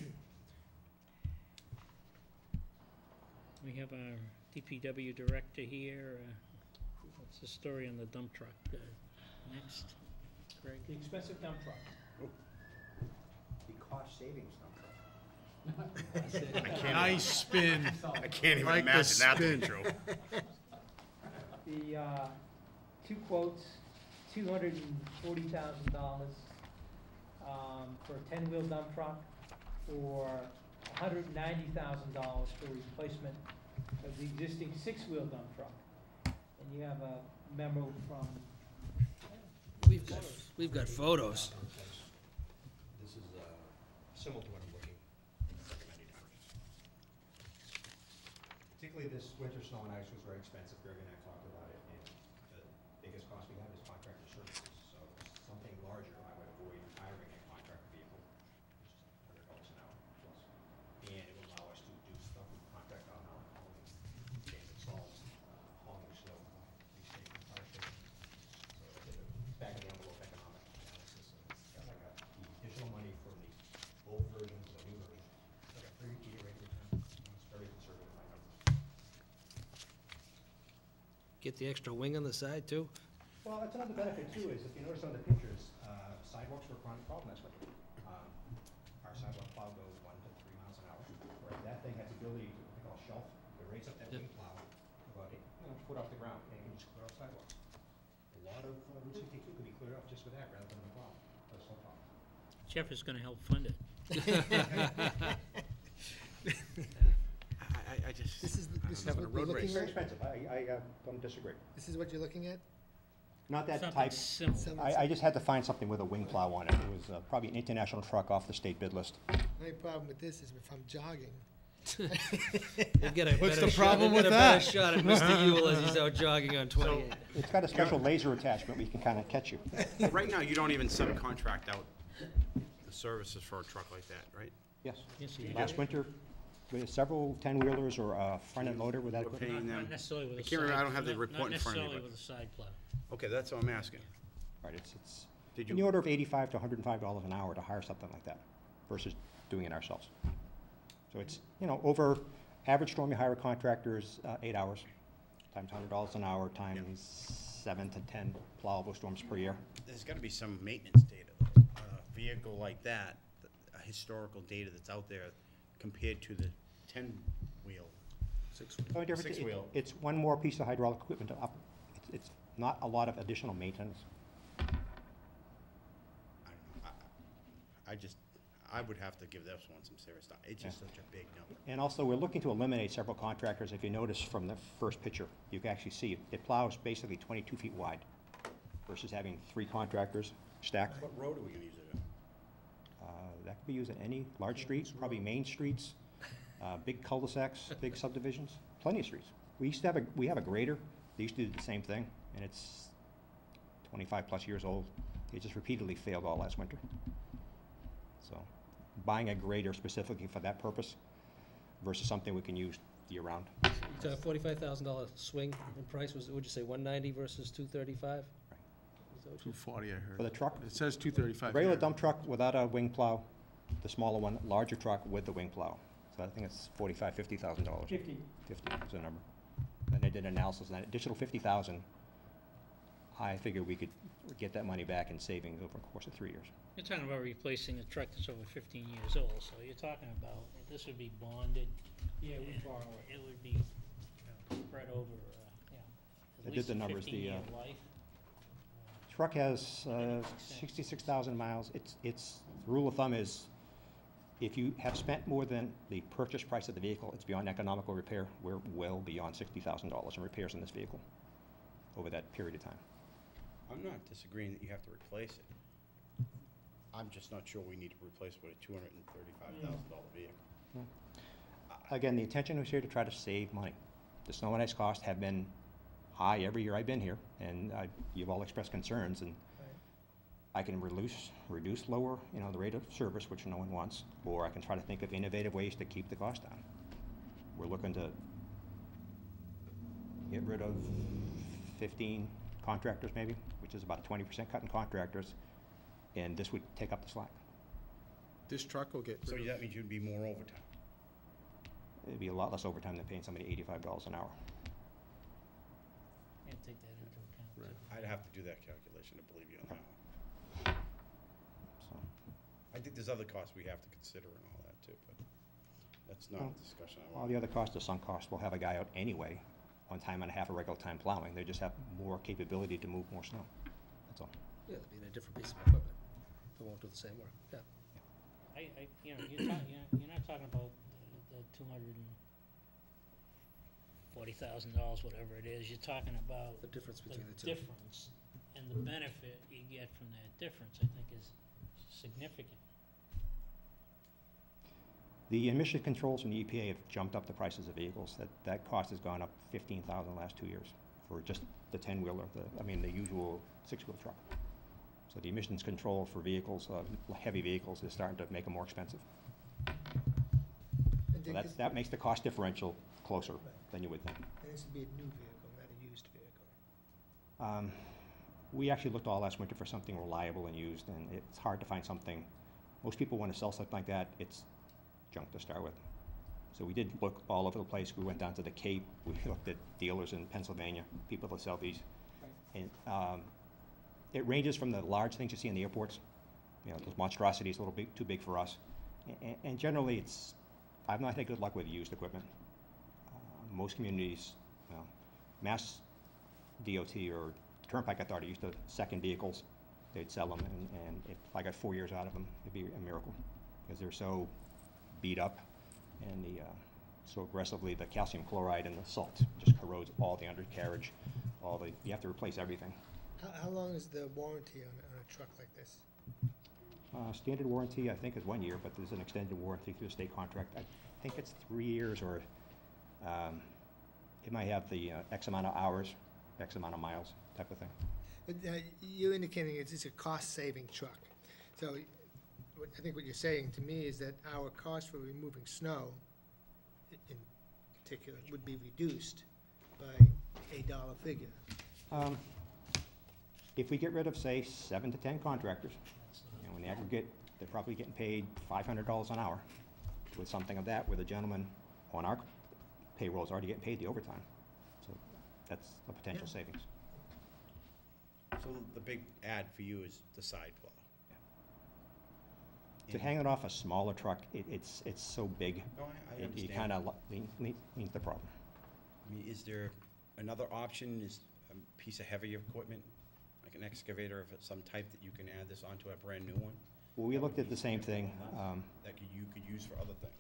We have our DPW director here. What's the story on the dump truck? Next, Greg? The expensive dump truck. The cost savings number. Nice spin. I can't even Like the imagine that to be spin. true. The two quotes, $240,000 for a 10-wheel dump truck, for $190,000 for replacement of the existing 6-wheel dump truck. And you have a memo from, We've got photos. This is similar to what I'm looking, recommending to purchase. Particularly this winter snow and ice was very expensive, Greg and I talked about it, and the biggest cost we have is contractor services. So something larger, I would avoid hiring a contractor vehicle, which is $100 an hour plus. And it will allow us to do stuff we contract out now, hauling, sand and salt, hauling snow, restaking fire stations. So I did a back of the envelope economic analysis, and it's got like the additional money from the old version to the new version. Like a 3-year rate return. It's very conservative, I know. Get the extra wing on the side, too? Well, that's another benefit too, is if you notice on the pictures, sidewalks were a chronic problem this winter. Our sidewalk plow goes 1 to 3 miles an hour, whereas that thing has the ability to, what they call shelf, to raise up that Yep. wing plow about 8 foot off the ground, and it can just clear off sidewalks. A lot of Route 62 could be cleared off just with that rather than the plow, or the snow plow. Jeff is gonna help fund it. I just. This is, I this don't is know. what we're looking It's very at? expensive, I don't disagree. This is what you're looking at? Not that Something type. similar. I just had to find something with a wing plow on it. It was probably an international truck off the state bid list. My problem with this is if I'm jogging, We'll get a What's better the shot- problem we'll with get a better that? shot at Mr. Yule as he's out jogging on 28. It's got a special laser attachment where you can kind of catch you. Right now, you don't even subcontract out the services for a truck like that, right? Yes. Yes, you Last do. winter, we had several 10-wheelers or a front-end loader with that We're equipment. paying them. Not necessarily with I a can't remember, I side- don't have the not- report in front of me, Not but. necessarily with a side plow. Okay, that's what I'm asking. Right, it's Did in the you, order of $85 to $105 an hour to hire something like that versus doing it ourselves. So it's, over average storm, you hire contractors 8 hours, times $100 an hour, times 7 to 10 plowable storms per year. there's gotta be some maintenance data, though. A vehicle like that, a historical data that's out there compared to the 10-wheel. Only difference, Six-wheel. it's one more piece of hydraulic equipment to up. It's not a lot of additional maintenance. I don't know, I would have to give this one some serious thought. It's just such a big number. And also, we're looking to eliminate several contractors. If you notice from the first picture, you can actually see it plows basically 22 feet wide. versus having 3 contractors stacked. What road are we gonna use it on? That could be used in any large streets, probably main streets, big cul-de-sacs, big subdivisions, plenty of streets. We have a grader, they used to do the same thing, and it's 25-plus years old. It just repeatedly failed all last winter. So, buying a grader specifically for that purpose versus something we can use year-round. It's a $45,000 swing in price, would you say 190 versus 235? Is that what you- 240, I heard. For the truck, It says 235. regular here. dump truck without a wing plow, the smaller one, larger truck with the wing plow. So I think it's $50,000. 50. 50 is the number. And they did analysis, and that additional 50,000, I figured we could get that money back in savings over the course of 3 years. You're talking about replacing a truck that's over 15 years old, so you're talking about, this would be bonded. Yeah, we borrow it. It would be, spread over, I at did least the a numbers, 15-year life. Truck has 66,000 miles. Its rule of thumb is if you have spent more than the purchase price of the vehicle, it's beyond economical repair. We're well beyond $60,000 in repairs in this vehicle over that period of time. I'm not disagreeing that you have to replace it. I'm just not sure we need to replace with a $235,000 vehicle. Again, the intention was here to try to save money. The snow and ice costs have been high every year I've been here, and you've all expressed concerns, and I can reduce lower, the rate of service, which no one wants, or I can try to think of innovative ways to keep the cost down. We're looking to get rid of 15 contractors maybe, which is about a 20% cut in contractors, and this would take up the slack. This truck will get So rid of. that means you'd be more overtime. It'd be a lot less overtime than paying somebody $85 an hour. And take that into account. too. Right. I'd have to do that calculation to believe you on that one. So, I think there's other costs we have to consider and all that too, but that's not Well, a discussion I all want. the other costs are sunk costs. We'll have a guy out anyway, on time and a half of regular time plowing. They just have more capability to move more snow. That's all. Yeah, it'd be a different piece of equipment. It won't do the same work, yeah. You're not talking about the $240,000, whatever it is. You're talking about The difference the between the two. difference, and the benefit you get from that difference, I think, is significant. The emission controls from the EPA have jumped up the prices of vehicles. That cost has gone up $15,000 the last 2 years for just the 10-wheeler, the usual 6-wheel truck. So the emissions control for vehicles, heavy vehicles, is starting to make them more expensive. And So Dick, this- that makes the cost differential closer than you would think. and this would be a new vehicle, not a used vehicle. We actually looked all last winter for something reliable and used, and it's hard to find something. Most people want to sell something like that, it's junk to start with. So we did look all over the place. We went down to the Cape. We looked at dealers in Pennsylvania, people that sell these. And it ranges from the large things you see in the airports, those monstrosities, a little bit too big for us. And generally, I've not had good luck with used equipment. Most communities, Mass DOT or Turnpike Authority used to second vehicles. They'd sell them, and if I got 4 years out of them, it'd be a miracle, because they're so beat up, and so aggressively, the calcium chloride and the salt just corrodes all the undercarriage, you have to replace everything. How long is the warranty on a truck like this? Standard warranty, I think, is 1 year, but there's an extended warranty through the state contract. I think it's 3 years, or it might have the X amount of hours, X amount of miles type of thing. But you're indicating it's a cost-saving truck. So I think what you're saying to me is that our cost for removing snow, in particular, would be reduced by a dollar figure. If we get rid of, say, 7 to 10 contractors, in the aggregate, they're probably getting paid $500 an hour with something of that, where the gentleman on our payroll is already getting paid the overtime. So that's a potential savings. So the big add for you is the side plow. To hang it off a smaller truck, it's so big, No, I it understand. kind of leans the problem. I mean, is there another option, is a piece of heavier equipment, like an excavator of some type that you can add this onto a brand new one? Well, we looked at the same thing. That you could use for other things?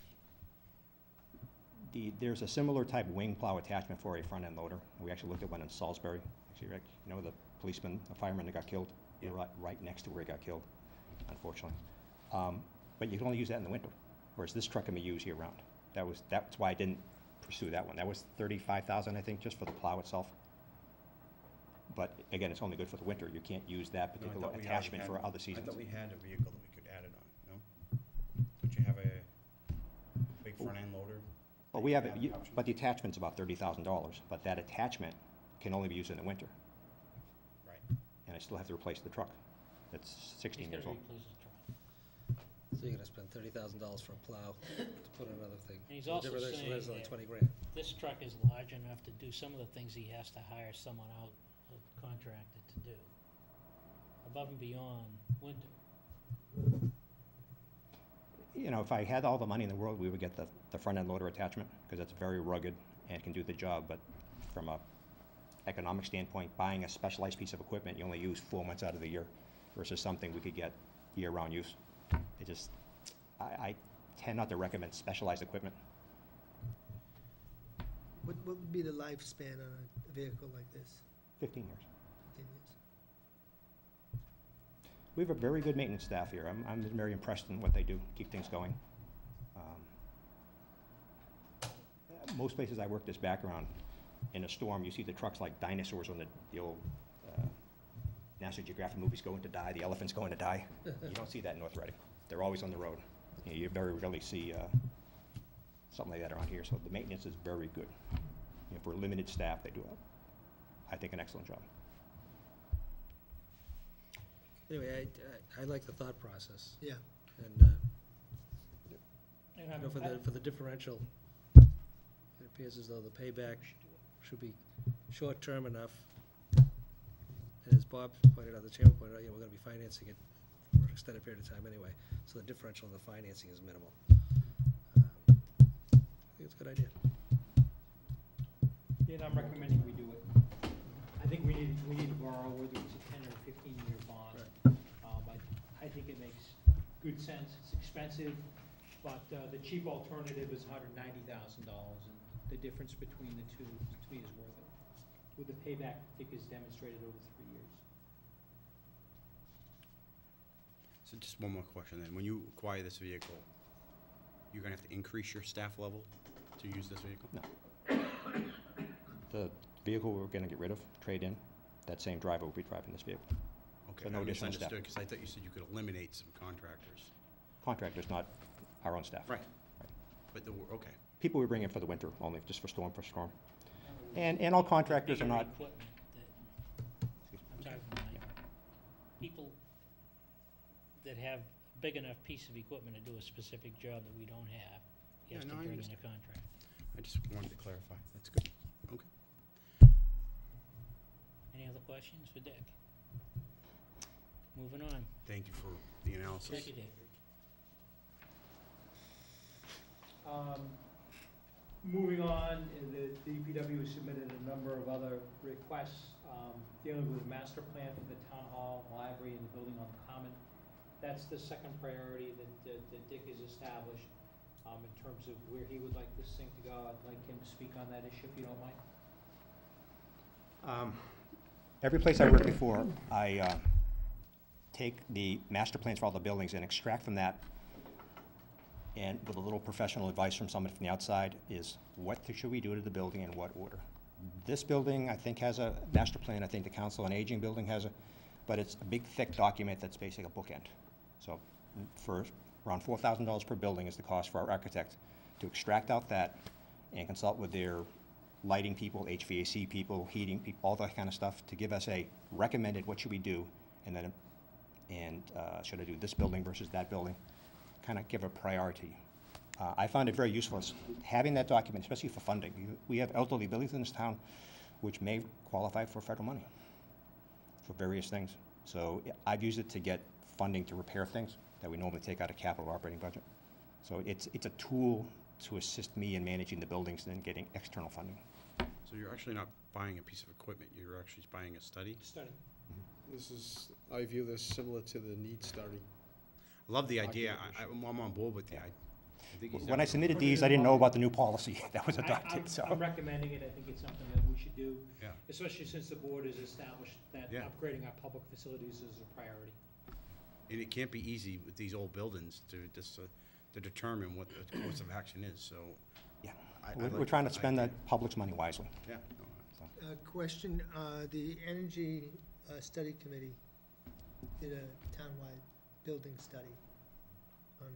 There's a similar type wing plow attachment for a front-end loader. We actually looked at one in Salisbury. Actually, Rick, you know the policeman, the fireman that got killed? Yeah. We're right next to where he got killed, unfortunately. But you can only use that in the winter, whereas this truck can be used year-round. That's why I didn't pursue that one. That was $35,000, I think, just for the plow itself. But again, it's only good for the winter. You can't use that No, I particular thought we already attachment had- for other I seasons. thought we had a vehicle that we could add it on, no? Don't you have a big front-end loader? Well, we have, but the attachment's about $30,000, but that attachment can only be used in the winter, Right. and I still have to replace the truck. That's 16 He's years gonna old. replace the truck. So you're gonna spend $30,000 for a plow to put in another thing. And he's The also difference is saying there's only that 20 grand. this truck is large enough to do some of the things he has to hire someone out, a contractor to do, above and beyond winter. You know, if I had all the money in the world, we would get the front-end loader attachment, because it's very rugged and can do the job, but from a economic standpoint, buying a specialized piece of equipment you only use 4 months out of the year versus something we could get year-round use. It just, I tend not to recommend specialized equipment. What would be the lifespan on a vehicle like this? 15 years. 15 years? We have a very good maintenance staff here. I'm very impressed in what they do, keep things going. Most places I work this background, in a storm, you see the trucks like dinosaurs on the old National Geographic movies going to die, the elephant's going to die. You don't see that in North Reading. They're always on the road. You very rarely see something like that around here, so the maintenance is very good. You know, for limited staff, they do, I think, an excellent job. Anyway, I like the thought process. Yeah. And, And you know, for the differential, it appears as though the payback should be short-term enough. And as Bob pointed out, the chairman pointed out, you know, we're gonna be financing it for an extended period of time anyway, so the differential in the financing is minimal. I think it's a good idea. Yeah, and I'm recommending we do it. I think we need to borrow, whether it's a 10 or 15-year bond. I think it makes good sense. It's expensive, but the cheap alternative is $190,000, and the difference between the two, to me, is worth it. With the payback, I think, is demonstrated over 3 years. So just one more question then. When you acquire this vehicle, you're gonna have to increase your staff level to use this vehicle? No. The vehicle we're gonna get rid of, trade in, that same driver will be driving this vehicle. Okay, So no I additional staff. misunderstood, because I thought you said you could eliminate some contractors. Contractors, not our own staff. Right. But okay. People we bring in for the winter only, just for storm. And all contractors are Bigger not, equipment that, I'm talking about people that have a big enough piece of equipment to do a specific job that we don't have, he has Yeah, to no, I bring in understand. a contract. I just wanted to clarify. That's good. Okay. Any other questions for Dick? Moving on. Thank you for the analysis. Thank you, Dick. Moving on, the DPW has submitted a number of other requests dealing with a master plan for the town hall, library, and the building on the common. That's the second priority that Dick has established in terms of where he would like this thing to go. I'd like him to speak on that issue, if you don't mind. every place I worked before, I take the master plans for all the buildings and extract from that, and with a little professional advice from someone from the outside, is what should we do to the building in what order? This building, I think, has a master plan. I think the Council on Aging building has a, but it's a big, thick document that's basically a bookend. So for around $4,000 per building is the cost for our architect to extract out that and consult with their lighting people, HVAC people, heating people, all that kind of stuff, to give us a recommended what should we do, and then, should I do this building versus that building? Kind of give a priority. I found it very useful, having that document, especially for funding. We have elderly buildings in this town which may qualify for federal money for various things. So I've used it to get funding to repair things that we normally take out of capital operating budget. So it's a tool to assist me in managing the buildings and then getting external funding. So you're actually not buying a piece of equipment, you're actually buying a study? Study. This is, I view this similar to the need study. I love the idea, I'm on board with the idea. think he's When I done- submitted Put it these, in I didn't know the about the new policy that was I'm adopted, so. recommending it, I think it's something that we should do. Yeah. Especially since the board has established that Yeah. upgrading our public facilities is a priority. And it can't be easy with these old buildings to just, to determine what the course of action is, so. Yeah, I we're like trying to the spend the idea. public's money wisely. Yeah. Question, the Energy Study Committee did a townwide building study on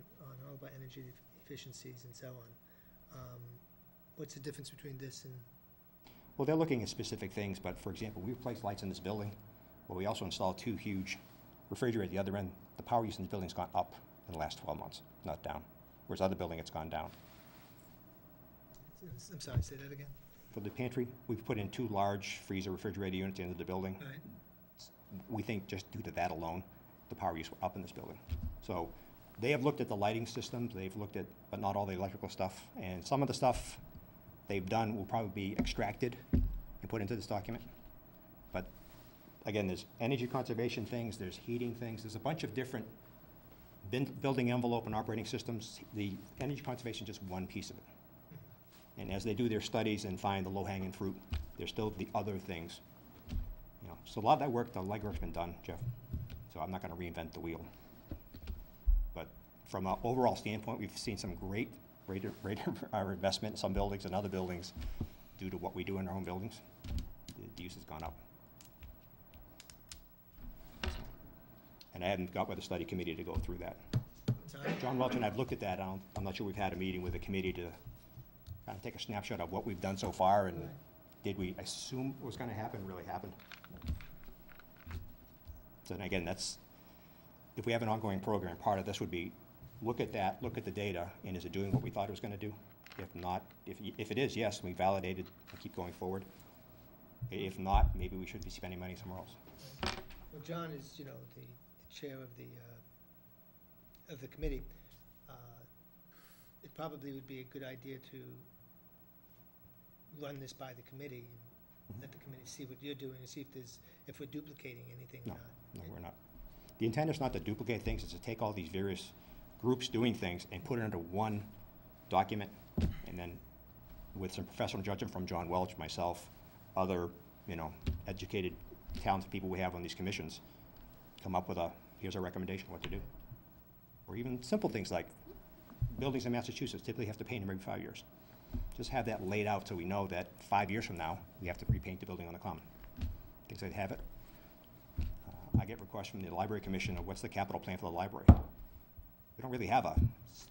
all of our energy efficiencies and so on. What's the difference between this and, Well, they're looking at specific things, but for example, we replaced lights in this building, but we also installed 2 huge refrigerators at the other end. The power use in this building's gone up in the last 12 months, not down, whereas other building, it's gone down. I'm sorry, say that again? For the pantry, we've put in 2 large freezer refrigerator units at the end of the building. All right. We think just due to that alone, the power use went up in this building. So they have looked at the lighting systems, they've looked at, but not all the electrical stuff, and some of the stuff they've done will probably be extracted and put into this document. But again, there's energy conservation things, there's heating things, there's a bunch of different building envelope and operating systems. The energy conservation is just one piece of it. And as they do their studies and find the low-hanging fruit, there's still the other things. You know, so a lot of that work, the legwork's been done, Jeff. So I'm not gonna reinvent the wheel. But from an overall standpoint, we've seen some great rate of our investment in some buildings and other buildings due to what we do in our own buildings. The use has gone up. And I haven't got with the study committee to go through that. Sorry? John Welch and I've looked at that. I'm not sure we've had a meeting with the committee to kind of take a snapshot of what we've done so far, and did we assume what was gonna happen really happened? So and again, that's, if we have an ongoing program, part of this would be, look at that, look at the data, and is it doing what we thought it was gonna do? If not, if it is, yes, we validate it and keep going forward. If not, maybe we should be spending money somewhere else. Well, John is, the chair of the committee. It probably would be a good idea to run this by the committee and let the committee see what you're doing and see if we're duplicating anything or No, not. no, we're not. The intent is not to duplicate things, it's to take all these various groups doing things and put it into one document, and then with some professional judgment from John Welch, myself, other, educated, talented people we have on these commissions, come up with here's our recommendation, what to do. Or even simple things like buildings in Massachusetts typically have to paint them every 5 years. Just have that laid out so we know that 5 years from now, we have to repaint the building on the common. Things like have it. I get requests from the Library Commission of what's the capital plan for the library. We don't really have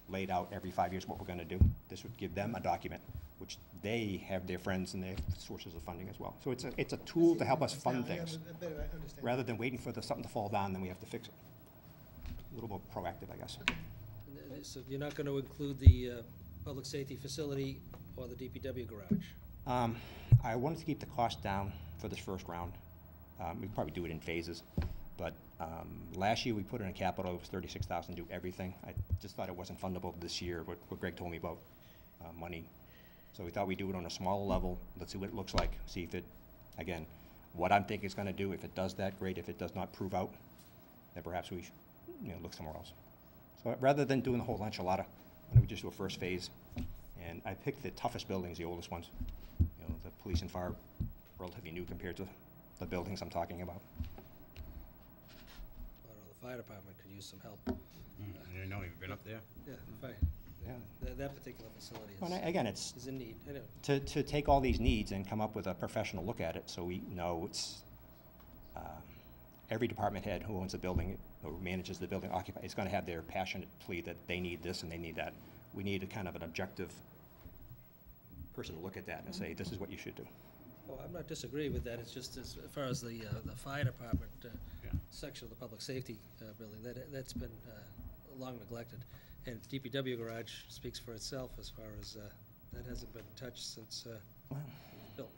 laid out every 5 years what we're gonna do. This would give them a document, which they have their friends and their sources of funding as well. So it's a tool to help us fund Yeah, things, I better understand. rather than waiting for something to fall down, then we have to fix it. A little more proactive, I guess. So you're not going to include the public safety facility or the DPW garage? I wanted to keep the cost down for this first round. We could probably do it in phases, but last year we put in a capital, it was $36,000 to do everything. I just thought it wasn't fundable this year, what Greg told me about money. So we thought we'd do it on a smaller level, let's see what it looks like, see if it, again, what I'm thinking it's gonna do. If it does that, great. If it does not prove out, then perhaps we should, look somewhere else. So rather than doing the whole enchilada, why don't we just do a first phase? And I picked the toughest buildings, the oldest ones. The police and fire, relatively new compared to the buildings I'm talking about. I don't know, the fire department could use some help. I know, you've been up there. Yeah, fire. Yeah. That particular facility Well, and again, it's is in need, I know. to take all these needs and come up with a professional look at it, so we know it's, every department head who owns a building or manages the building is gonna have their passionate plea that they need this and they need that. We need a kind of an objective person to look at that and say, this is what you should do. Well, I'm not disagreeing with that, it's just as far as the fire department Yeah. section of the public safety building, that's been long neglected. And DPW garage speaks for itself as far as, that hasn't been touched since it was built.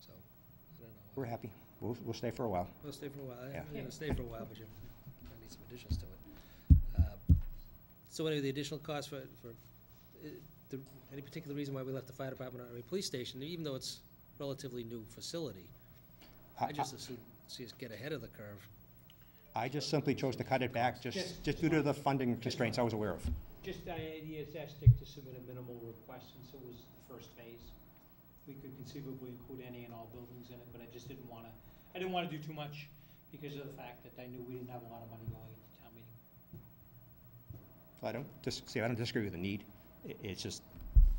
So, I don't know. We're happy. We'll stay for a while. We'll stay for a while, Yeah. I'm gonna stay for a while, but you might need some additions to it. So anyway, the additional cost for any particular reason why we left the fire department or a police station, even though it's relatively new facility? I just assume, see us get ahead of the curve. I just simply chose to cut it back just due to the funding constraints I was aware of. just, I had asked Dick to submit a minimal request since it was the first phase. We could conceivably include any and all buildings in it, but I just didn't wanna, I didn't wanna do too much because of the fact that I knew we didn't have a lot of money going into town meeting. So I don't disagree with the need. It's just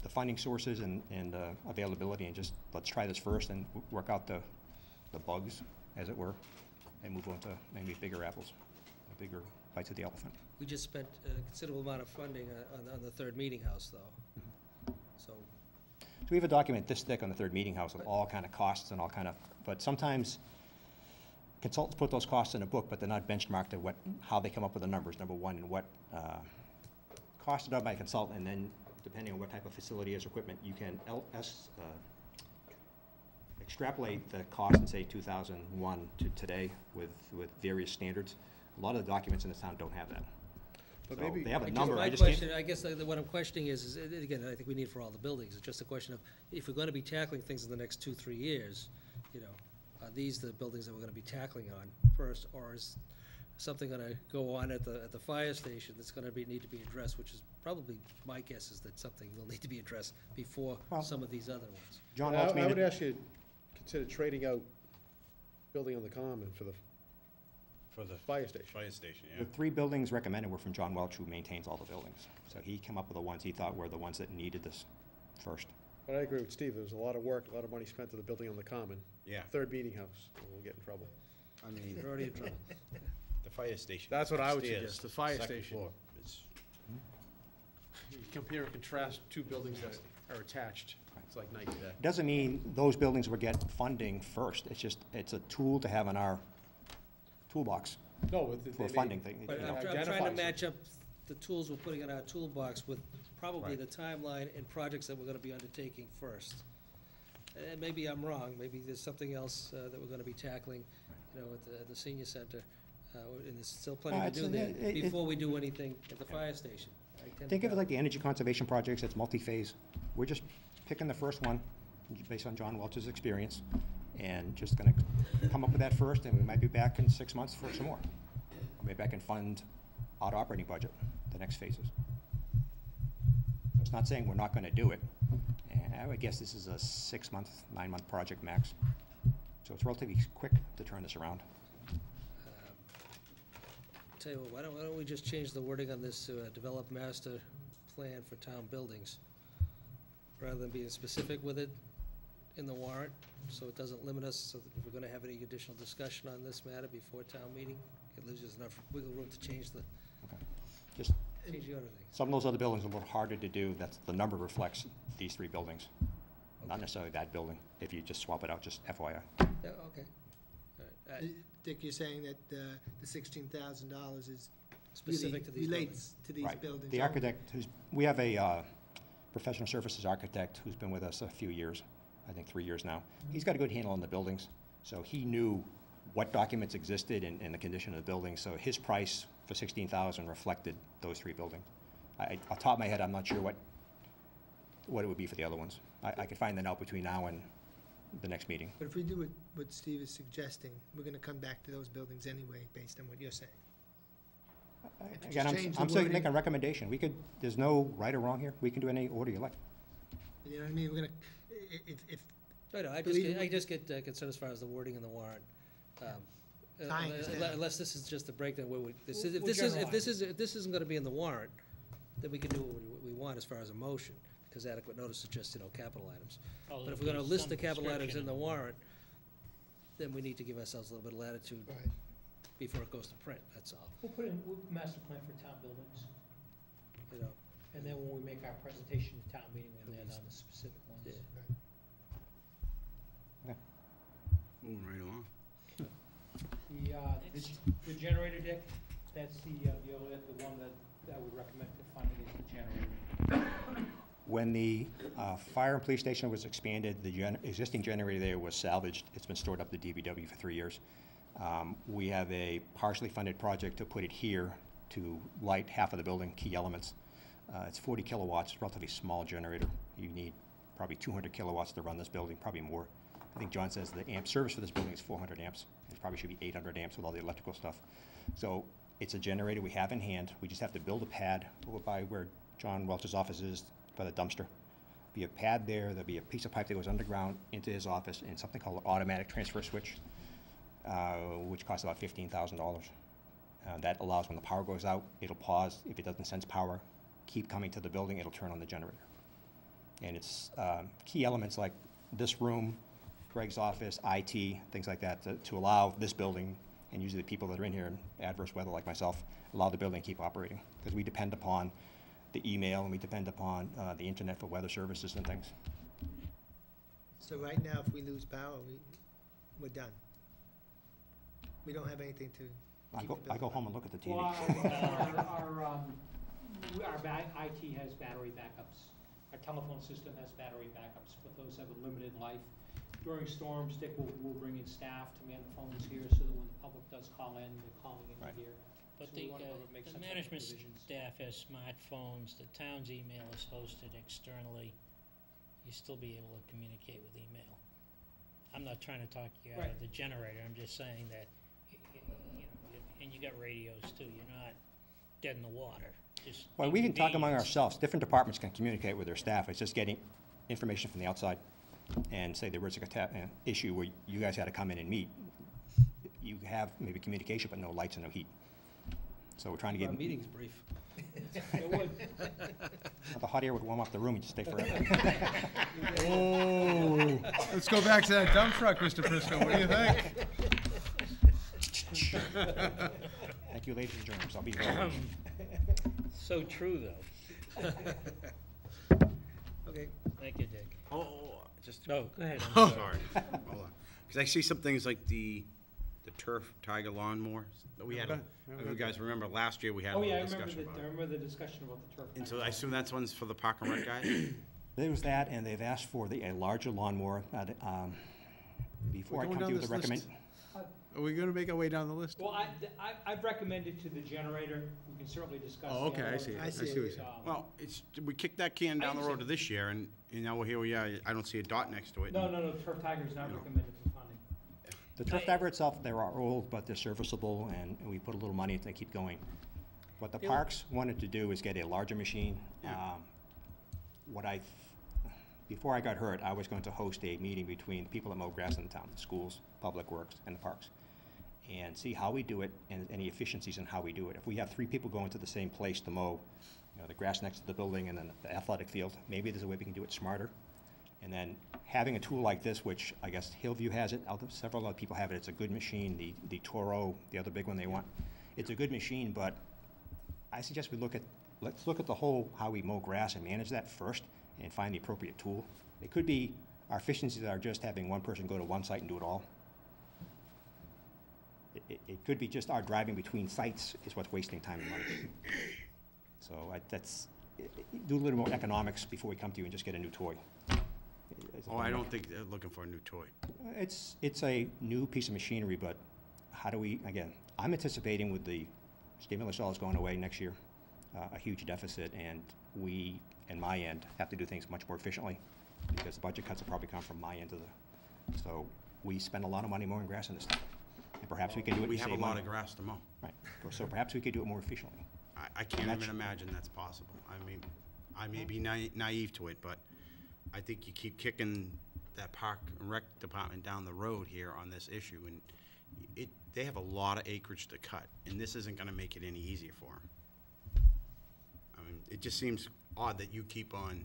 the funding sources and availability, and just, let's try this first and work out the bugs, as it were, and move on to maybe bigger apples, bigger bites of the elephant. We just spent a considerable amount of funding on the third meeting house, though. So, So we have a document this thick on the third meeting house with all kind of costs and all kind of, but sometimes consultants put those costs in a book, but they're not benchmarked to how they come up with the numbers, number one, and what costed out by a consultant, and then depending on what type of facility is equipment, you can extrapolate the cost and say 2001 to today with various standards. A lot of the documents in this town don't have that. But So maybe- they have a I guess number, my I just can't. question, I guess what I'm questioning is, again, I think we need for all the buildings, it's just a question of, if we're gonna be tackling things in the next 2-3 years, you know, are these the buildings that we're gonna be tackling on first, or is something gonna go on at the fire station that's gonna need to be addressed, which is probably, my guess is that something will need to be addressed before Well- some of these other ones. John I Welch made would it- ask you to consider trading out building on the common for the fire station. Fire station, The 3 buildings recommended were from John Welch, who maintains all the buildings. So he came up with the ones he thought were the ones that needed this first. But I agree with Steve, there was a lot of work, a lot of money spent to the building on the common. Yeah. Third meeting house, we'll get in trouble. I mean, We're already in trouble. the fire station. That's what I would upstairs, suggest, the fire second station. floor. It's You compare and contrast 2 buildings that are attached, it's like night and day. Doesn't mean those buildings will get funding first. It's just, it's a tool to have in our toolbox No, but for a funding thing. But you I'm know. trying to Identifies match up the tools we're putting in our toolbox with probably Right. the timeline and projects that we're gonna be undertaking first. And maybe I'm wrong, maybe there's something else that we're gonna be tackling, you know, at the senior center, and there's still plenty to it's- do there, it- before we do anything at the fire station. I tend Think to of it like the energy conservation projects, it's multi-phase. We're just picking the first one based on John Welch's experience, and just gonna come up with that first, and we might be back in 6 months for some more. Or maybe I can fund out operating budget, the next phases. So it's not saying we're not gonna do it, and I would guess this is a 6-month, 9-month project max. So it's relatively quick to turn this around. Tell you what, why don't we just change the wording on this to develop master plan for town buildings, rather than being specific with it in the warrant, so it doesn't limit us, so that if we're gonna have any additional discussion on this matter before town meeting, it leaves us enough wiggle room to change the Just, other things. some of those other buildings are a little harder to do, that's, the number reflects these 3 buildings. Not necessarily that building, if you just swap it out, just FYI. Yeah, okay. All right. Dick, you're saying that the $16,000 is Specific to these relates to these Right. buildings? The only? architect, we have a professional services architect who's been with us a few years, I think 3 years now. He's got a good handle on the buildings, so he knew what documents existed and the condition of the building, so his price for $16,000 reflected those 3 buildings. Off the top of my head, I'm not sure what it would be for the other ones. I could find that out between now and the next meeting. But if we do what Steve is suggesting, we're gonna come back to those buildings anyway, based on what you're saying. If you Again, just change the I'm saying wording- make a recommendation. There's no right or wrong here. We can do any order you like. You know what I mean? We're gonna, if, No, I Believe- just get concerned as far as the wording in the warrant. Time is down. Unless this is just a breakdown where if We'll this generalize. isn't gonna be in the warrant, then we can do what we want as far as a motion, because adequate notice is just, capital items. Oh, But if there'll we're gonna be list some the capital items description in the warrant, then we need to give ourselves a little bit of latitude right, before it goes to print, that's all, We'll put in, master plan for town buildings, you know? and then when we make our presentation to town meeting, we'll land on the specific ones. Yeah. moving right along. The generator, Dick, that's the one that I would recommend for funding is the generator. When the fire and police station was expanded, the existing generator there was salvaged. It's been stored up at the DPW for 3 years. We have a partially funded project to put it here to light half of the building, key elements. It's 40 kilowatts, it's a relatively small generator. You need probably 200 kilowatts to run this building, probably more. I think John says the amp service for this building is 400 amps. It probably should be 800 amps with all the electrical stuff. So It's a generator we have in hand. We just have to build a pad over by where John Welch's office is, by the dumpster. Be a pad there, there'll be a piece of pipe that goes underground into his office, and something called an automatic transfer switch, which costs about $15,000. That allows when the power goes out, it'll pause. If it doesn't sense power, keep coming to the building, it'll turn on the generator. And it's key elements like this room, Greg's office, IT, things like that, to allow this building, and usually the people that are in here in adverse weather like myself, allow the building to keep operating. Because we depend upon the email, and we depend upon the internet for weather services and things. So right now, if we lose power, we're done. We don't have anything to I keep go, the I go building home and look at the TV. Well, our IT has battery backups. Our telephone system has battery backups, but those have a limited life. During storms, Dick will bring in staff to man the phones here, so that when the public does call in, they're calling in Right. here. But So we the, wanna make the some type of management provisions. staff has smartphones, the town's email is hosted externally. You still be able to communicate with email. I'm not trying to talk you out of Right. the generator, I'm just saying that, and you got radios too, you're not dead in the water. Just Well, we can talk among inconvenience. ourselves. Different departments can communicate with their staff. It's just getting information from the outside. And say there was an issue where you guys had to come in and meet. You have maybe communication, but no lights and no heat. So we're trying to Our get, meeting's brief. It would. the hot air would warm up the room and just stay forever. Oh, let's go back to that dump truck, Mr. Prisco. What do you think? Thank you, ladies and germs. I'll be here. So true, though. Okay. Thank you, Dick. Just, No, go ahead, oh, I'm sorry. sorry, hold on. Because I see some things like the turf tiger lawnmower that we had, Okay. if you guys remember, last year we had a Oh, yeah, I little remember discussion about I it. remember the discussion about the turf. And so I assume that's one's for the park and rec guys? There was that, and they've asked for a larger lawnmower. Before We're I going come to down you with this a recommend. list. Are we gonna make our way down the list? Well, I've recommended to the generator, we can certainly discuss. Oh, the okay, other I ones. see it. I I see see what it. you're saying. Well, we kicked that can down the road to this year, and now we're here, I don't see a dot next to it. No, turf tiger is not You know. recommended for funding. The turf diver itself, they are old, but they're serviceable, and we put a little money, they keep going. What the parks wanted to do is get a larger machine. Yeah. Before I got hurt, I was going to host a meeting between the people that mow grass in the town, the schools, Public Works, and the parks, and see how we do it and any efficiencies in how we do it. If we have 3 people going to the same place to mow, the grass next to the building and then the athletic field, maybe there's a way we can do it smarter. And then having a tool like this, which I guess Hillview has it, several other people have it, it's a good machine, the Toro, the other big one they want. It's a good machine, but I suggest let's look at the whole, how we mow grass and manage that first and find the appropriate tool. It could be, our efficiencies are just having one person go to one site and do it all. It could be just our driving between sites is what's wasting time and money. So do a little more economics before we come to you and just get a new toy. Oh, I don't think they're looking for a new toy. It's a new piece of machinery, but how do we, again, I'm anticipating with the stimulus dollars going away next year, a huge deficit, and we, in my end, have to do things much more efficiently, because the budget cuts will probably come from my end of the, so we spend a lot of money mowing grass in this town, and perhaps we can do it We and have a save lot money. of grass to mow. Right, so perhaps we could do it more efficiently. I can't That's- even imagine that's possible. I mean, I may be naive to it, but I think you keep kicking that park and rec department down the road here on this issue, and they have a lot of acreage to cut, and this isn't gonna make it any easier for them. I mean, it just seems odd that you keep on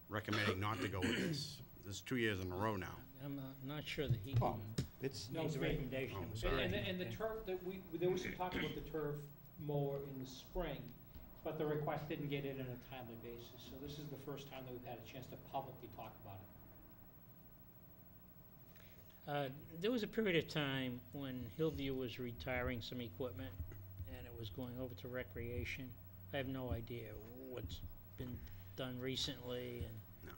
recommending not to go with this. This is 2 years in a row now. I'm not sure that he Well, can it's, No, make it's a me. recommendation. Oh, I'm sorry. sorry. And the turf, there was some talk about the turf mower in the spring, but the request didn't get in on a timely basis. So this is the first time that we've had a chance to publicly talk about it. There was a period of time when Hillview was retiring some equipment, and it was going over to recreation. I have no idea what's been done recently, and No.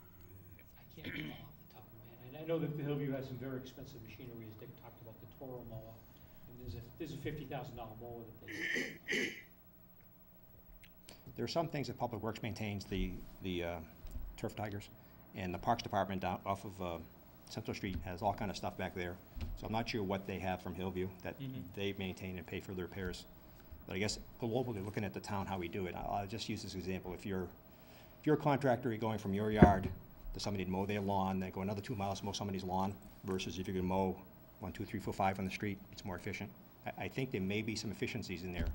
I can't recall off the top of my head. And I know that the Hillview has some very expensive machinery, as Dick talked about the Toro mower. And there's a $50,000 mower that they, there are some things that Public Works maintains, the turf tigers, and the Parks Department down off of Central Street has all kind of stuff back there. So I'm not sure what they have from Hillview that they maintain and pay for the repairs. But I guess globally, looking at the town, how we do it, I'll just use this example. If you're a contractor, you're going from your yard to somebody to mow their lawn, then go another 2 miles to mow somebody's lawn, versus if you're gonna mow 1, 2, 3, 4, 5 on the street, it's more efficient. I think there may be some efficiencies in there,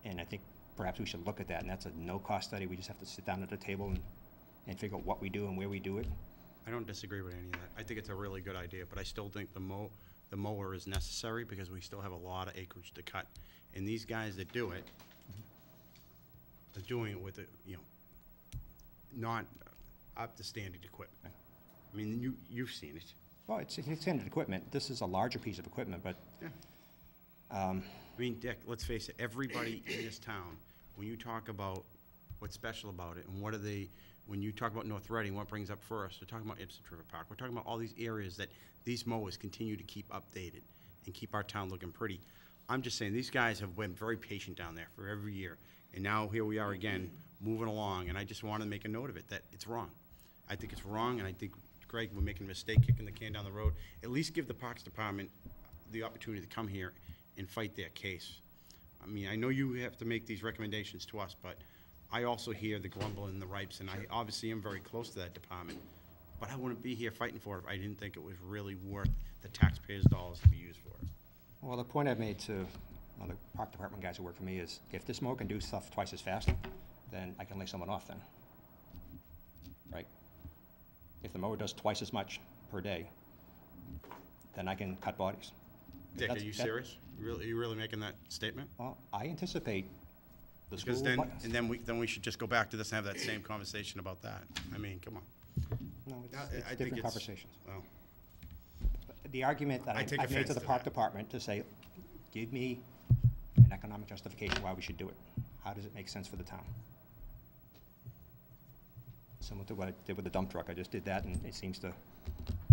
and I think perhaps we should look at that, and that's a no-cost study. We just have to sit down at the table and figure out what we do and where we do it. I don't disagree with any of that. I think it's a really good idea, but I still think the mower is necessary because we still have a lot of acreage to cut. And these guys that do it, are doing it with, not up to standard equipment. I mean, you've seen it. Well, it's standard equipment. This is a larger piece of equipment, but Yeah. I mean, Dick, let's face it, everybody in this town, when you talk about what's special about it and when you talk about North Reading, what brings up first? We're talking about Ipswich River Park. We're talking about all these areas that these mowers continue to keep updated and keep our town looking pretty. I'm just saying, these guys have been very patient down there for every year. And now here we are again, moving along, and I just want to make a note of it, that it's wrong. I think it's wrong, and I think, Greg, we're making a mistake kicking the can down the road. At least give the Parks Department the opportunity to come here and fight their case. I mean, I know you have to make these recommendations to us, but I also hear the grumble and the ripes, and I obviously am very close to that department. But I wouldn't be here fighting for it if I didn't think it was really worth the taxpayers' dollars to be used for it. well, the point I've made to the park department guys who work for me is, if this mower can do stuff twice as fast, then I can lay someone off then, right? If the mower does twice as much per day, then I can cut bodies. Dick, are you serious? Are you really making that statement? Well, I anticipate the school. Because then we should just go back to this and have that same conversation about that. I mean, come on. No, I it's think different it's- conversations. Well, The argument that I take I've made to offense the to park that. department to say, give me an economic justification why we should do it. How does it make sense for the town? Similar to what I did with the dump truck. I just did that, and it seems to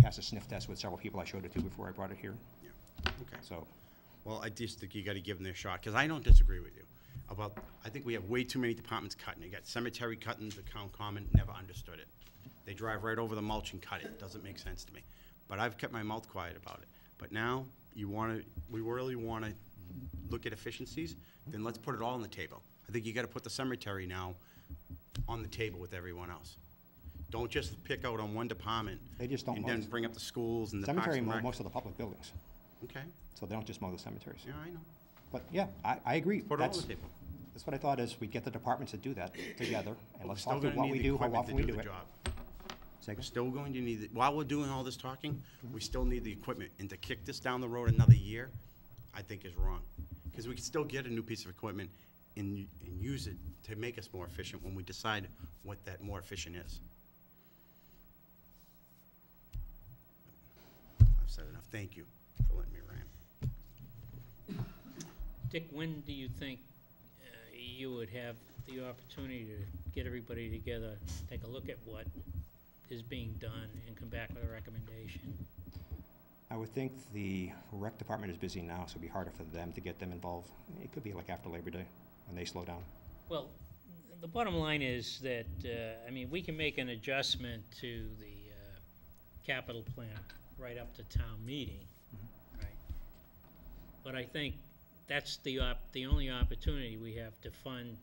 pass a sniff test with several people I showed it to before I brought it here. yeah, okay. So, Well, I just think you gotta give them their shot, because I don't disagree with you about, I think we have way too many departments cutting. You got cemetery cutting, the town common, never understood it. They drive right over the mulch and cut it. Doesn't make sense to me. But I've kept my mouth quiet about it. But now, we really wanna look at efficiencies, then let's put it all on the table. I think you gotta put the cemetery now on the table with everyone else. Don't just pick out on one department. They just don't and mow then the- bring up the schools and the Parks cemetery and mow Rec. most of the public buildings, Okay, so they don't just mow the cemeteries. yeah, I know. But yeah, I agree. Put it all on That's the table. that's what I thought is, we'd get the departments to do that together, and We're let's still talk through gonna what need we the do, how equipment often to we do the it. job. Say We're again? still going to need, while we're doing all this talking, we still need the equipment, and to kick this down the road another year, I think is wrong. Because we can still get a new piece of equipment and use it to make us more efficient when we decide what that more efficient is. I've said enough. Thank you for letting me rant. Dick, when do you think you would have the opportunity to get everybody together, take a look at what is being done, and come back with a recommendation? I would think the rec department is busy now, so it'd be harder for them to get them involved. It could be like after Labor Day, when they slow down. Well, the bottom line is that, I mean, we can make an adjustment to the capital plan right up to town meeting, right? But I think that's the only opportunity we have to fund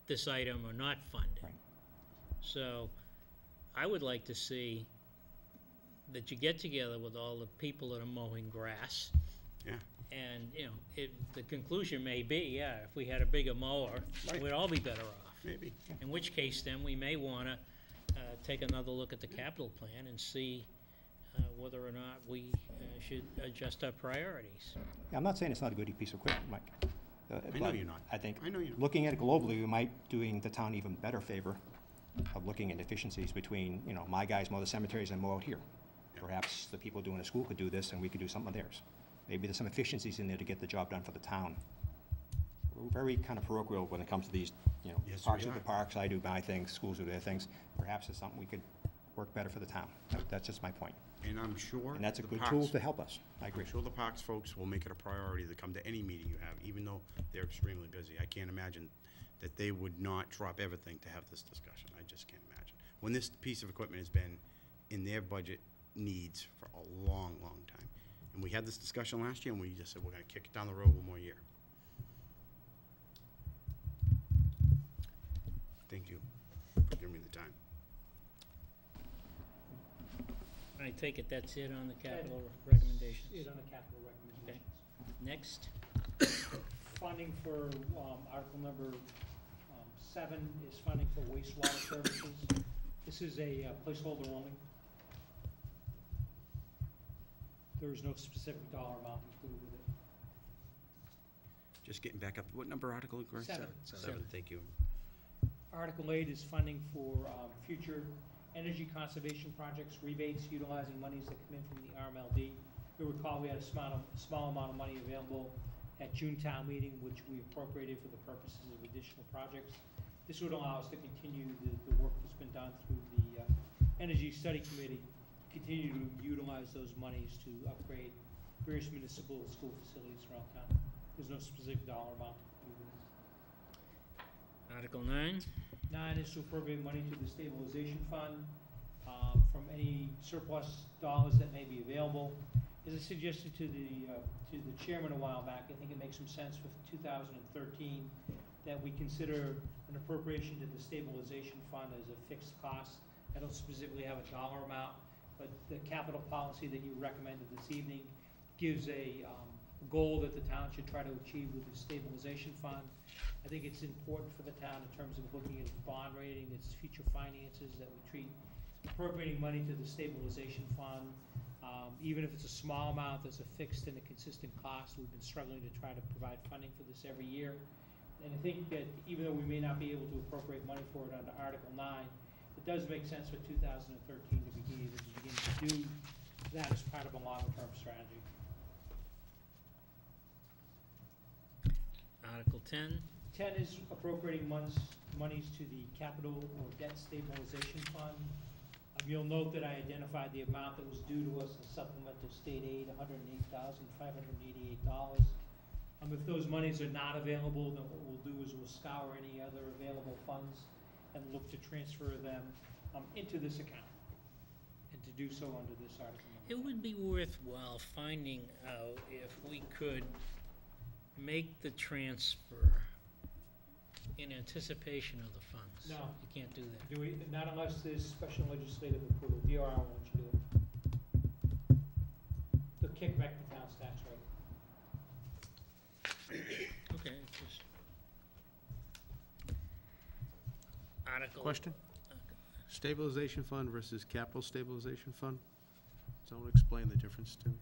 this item or not fund it. Right. So I would like to see that you get together with all the people that are mowing grass. Yeah. And, the conclusion may be, yeah, if we had a bigger mower, Right. we'd all be better off. Maybe. In which case, then, we may want to take another look at the capital plan and see whether or not we should adjust our priorities. Yeah, I'm not saying it's not a good piece of equipment, Mike. I know But you're not. I think, I know you're not. looking at it globally, we might doing the town even better favor of looking at efficiencies between, my guys mow the cemeteries and mow out here. Yeah. Perhaps the people doing the school could do this, and we could do something of theirs. Maybe there's some efficiencies in there to get the job done for the town. We're very kind of parochial when it comes to these, Yes, parks we do the are. parks, I do my things, schools do their things. Perhaps it's something we could work better for the town. That's just my point. And I'm sure. And that's a the good Parks- tool to help us. I agree. I'm sure the Parks folks will make it a priority to come to any meeting you have, even though they're extremely busy. I can't imagine that they would not drop everything to have this discussion. I just can't imagine. When this piece of equipment has been in their budget needs for a long, long time. And we had this discussion last year, and we just said, we're gonna kick it down the road one more year. Thank you for giving me the time. I take it that's it on the capital recommendations? It on the capital recommendations. Next, Funding for, article number, 7 is funding for wastewater services. This is a placeholder only. There is no specific dollar amount included with it. Just getting back up, what number article, Greg? 7. Seven, thank you. Article 8 is funding for future energy conservation projects, rebates utilizing monies that come in from the RMLD. You'll recall we had a small amount of money available at June town meeting, which we appropriated for the purposes of additional projects. This would allow us to continue the work that's been done through the Energy Study Committee, continue to utilize those monies to upgrade various municipal school facilities throughout town. There's no specific dollar amount included in this. Article 9, 9 is to appropriate money to the stabilization fund from any surplus dollars that may be available. As I suggested to the chairman a while back, I think it makes some sense for 2013 that we consider an appropriation to the stabilization fund as a fixed cost. I don't specifically have a dollar amount, but the capital policy that you recommended this evening gives a goal that the town should try to achieve with the stabilization fund. I think it's important for the town in terms of looking at its bond rating, its future finances, that we treat appropriating money to the stabilization fund, even if it's a small amount, there's a fixed and a consistent cost. We've been struggling to try to provide funding for this every year. And I think that even though we may not be able to appropriate money for it under Article 9, it does make sense for 2013 to begin to do that as part of a longer-term strategy. Article 10, 10 is appropriating monies to the capital or debt stabilization fund. You'll note that I identified the amount that was due to us in supplemental state aid, $108,588. If those monies are not available, then what we'll do is we'll scour any other available funds and look to transfer them into this account, and to do so under this article. it would be worthwhile finding out if we could make the transfer in anticipation of the funds. No. You can't do that. Do we, not unless there's special legislative approval. DRR won't let you do it. They'll kick back the town's tax rate. Okay, just. Article. Question? Stabilization fund versus capital stabilization fund? Someone explain the difference to me.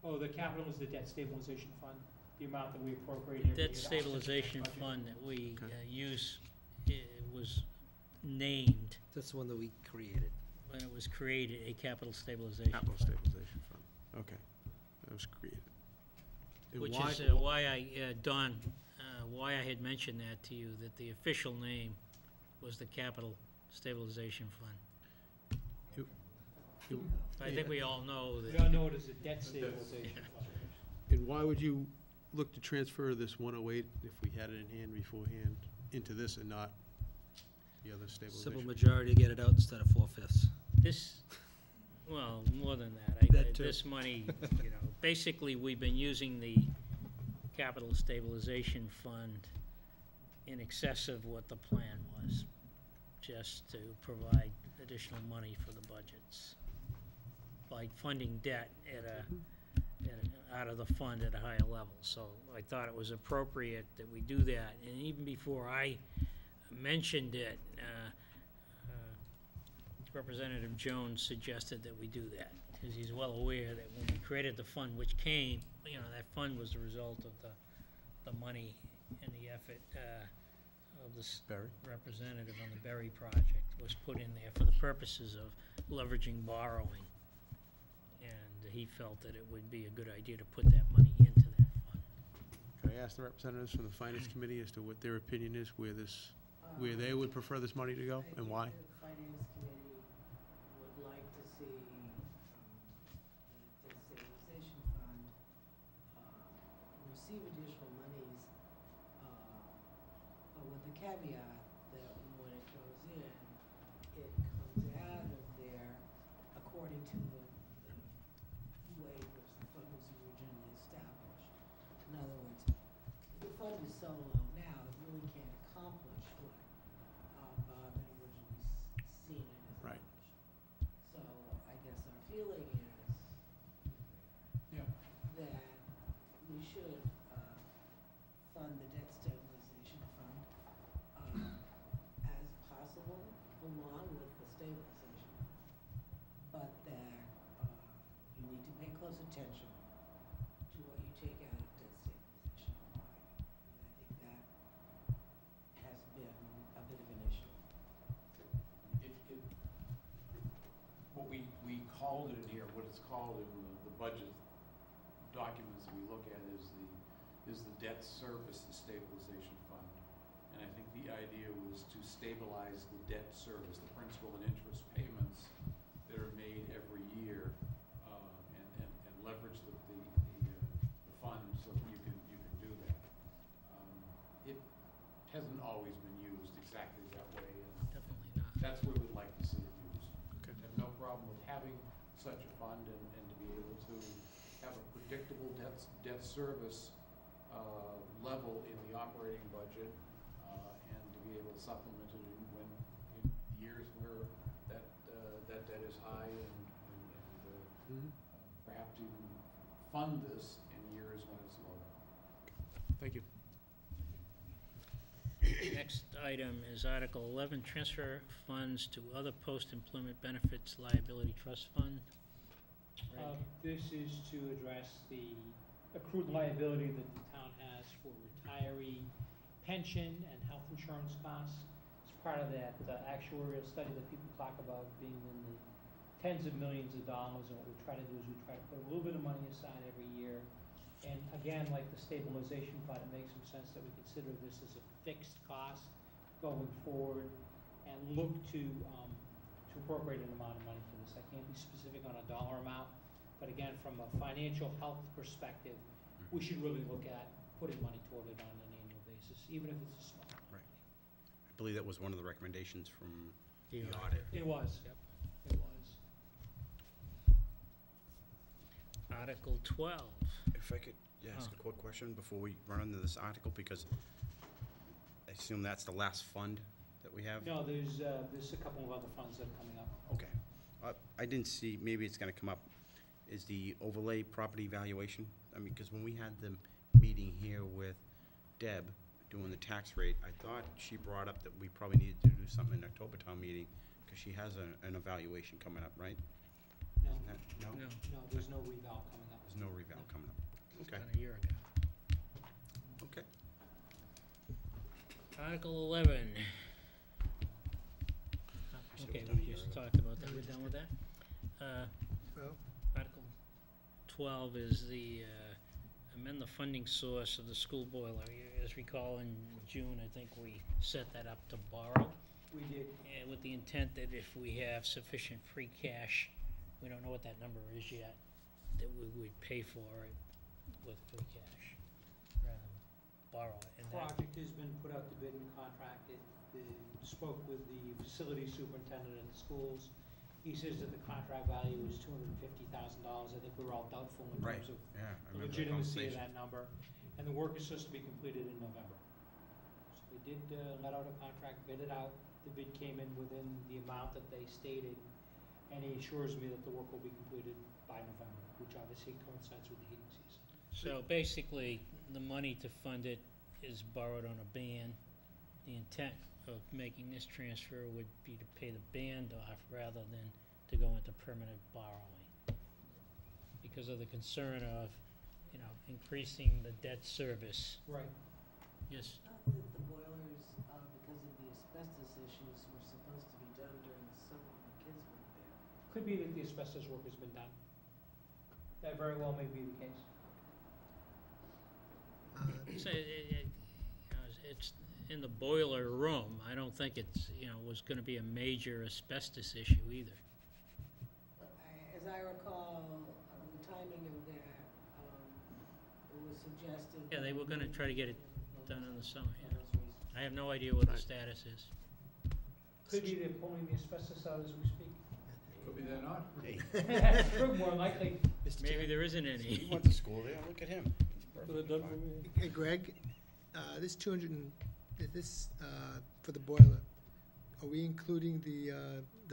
Oh, the capital is the debt stabilization fund, the amount that we appropriate every year. Debt to offset the stabilization budget. fund that we Okay. use, was named That's the one that we created. when it was created, a capital stabilization Capital fund. stabilization fund, okay. That was created. And Which why- is why I, Don, why I had mentioned that to you, that the official name was the Capital Stabilization Fund. you- I think we all know We that. all know it as a debt stabilization fund. And why would you look to transfer this 108, if we had it in hand beforehand, into this and not the other Simple stabilization? majority to get it out instead of 4/5. This, well, more than that. That too. This money, basically, we've been using the Capital Stabilization Fund in excess of what the plan was, just to provide additional money for the budgets by funding debt out of the fund at a higher level. So I thought it was appropriate that we do that. And even before I mentioned it, Representative Jones suggested that we do that, because he's well aware that when we created the fund, which came, that fund was the result of the money and the effort of this Barry? representative on the Berry project was put in there for the purposes of leveraging borrowing. And he felt that it would be a good idea to put that money into that fund. Could I ask the representatives from the Finance Committee as to what their opinion is, where where they would prefer this money to go, and why? I think the Finance Committee would like to see the stabilization fund receive additional monies, but with the caveat that when it goes in, it comes out of there according to the way in which the fund was originally established. In other words, the fund is so low now, it really can't accomplish what we should fund the debt stabilization fund as possible along with the stabilization. But that you need to pay close attention to what you take out of debt stabilization line. And I think that has been a bit of an issue. What we called it in here, what it's called in the budget documents we look at is the debt service and stabilization fund. And I think the idea was to stabilize the debt service, the principal and interest payments that are made every year, and leverage the fund so that you can do that. It hasn't always been used exactly that way, and Definitely not. that's where we'd like to see it used. Okay. I have no problem with having such a fund and to be able to have a predictable debt service level in the operating budget, and to be able to supplement it when in years where that debt is high, and perhaps even fund this in years when it's lower. Thank you. Next item is Article 11, transfer funds to other post-employment benefits liability trust fund. Greg? This is to address the accrued liability that the town has for retiree pension and health insurance costs. It's part of that actuarial study that people talk about being in the tens of millions of dollars, and what we try to do is we try to put a little bit of money aside every year. And again, like the stabilization fund, it makes some sense that we consider this as a fixed cost going forward and look to appropriate an amount of money for this. I can't be specific on a dollar amount, but again, from a financial health perspective, we should really look at putting money toward it on an annual basis, even if it's a small amount. Right. I believe that was one of the recommendations from The the audit. audit. It was. Yep. It was. Article 12. If I could ask a quick question before we run into this article, because I assume that's the last fund that we have? No, there's a couple of other funds that are coming up. Okay. I didn't see, maybe it's gonna come up, is the overlay property valuation? I mean, because when we had the meeting here with Deb doing the tax rate, I thought she brought up that we probably needed to do something in October town meeting, because she has an evaluation coming up, right? No, No? No, no, there's no reval coming up. There's no reval coming up. it's Okay, done a year ago. okay. Article 11. said it Okay, was done a we year just ago. talked about that, No, we we're just done with that? Well, Article 12 is the amend the funding source of the school boiler. As recall, in June, I think we set that up to borrow, We did. with the intent that if we have sufficient free cash, we don't know what that number is yet, that we would pay for it with free cash rather than borrow it. And that, Project has been put out to bid and contracted. Spoke with the facility superintendent at the schools. He says that the contract value is $250,000. I think we were all doubtful in Right, terms of yeah, I the remember that legitimacy of conversation. that number. And the work is supposed to be completed in November. So they did let out a contract, bid it out. The bid came in within the amount that they stated, and he assures me that the work will be completed by November, which obviously coincides with the heating season. so basically, the money to fund it is borrowed on a band. The intent of making this transfer would be to pay the band off rather than to go into permanent borrowing. Because of the concern of, increasing the debt service. Right. Yes, That the boilers, because of the asbestos issues, were supposed to be done during the summer when the kids weren't there. Could be that the asbestos work has been done. That very well may be the case. so it's in the boiler room. I don't think it's, was gonna be a major asbestos issue either. But as I recall, the timing of that, it was suggested. Yeah, they that were gonna maybe try to get it November done in the for summer, yeah. those reasons. I have no idea what the Right. status is. Could be they're pulling the asbestos out as we speak. Could be they're not. Hey, More likely. Mr. Maybe Chair. there isn't he any. went to school there, look at him. He's perfectly fine. Hey, Greg, this 200, for the boiler, are we including the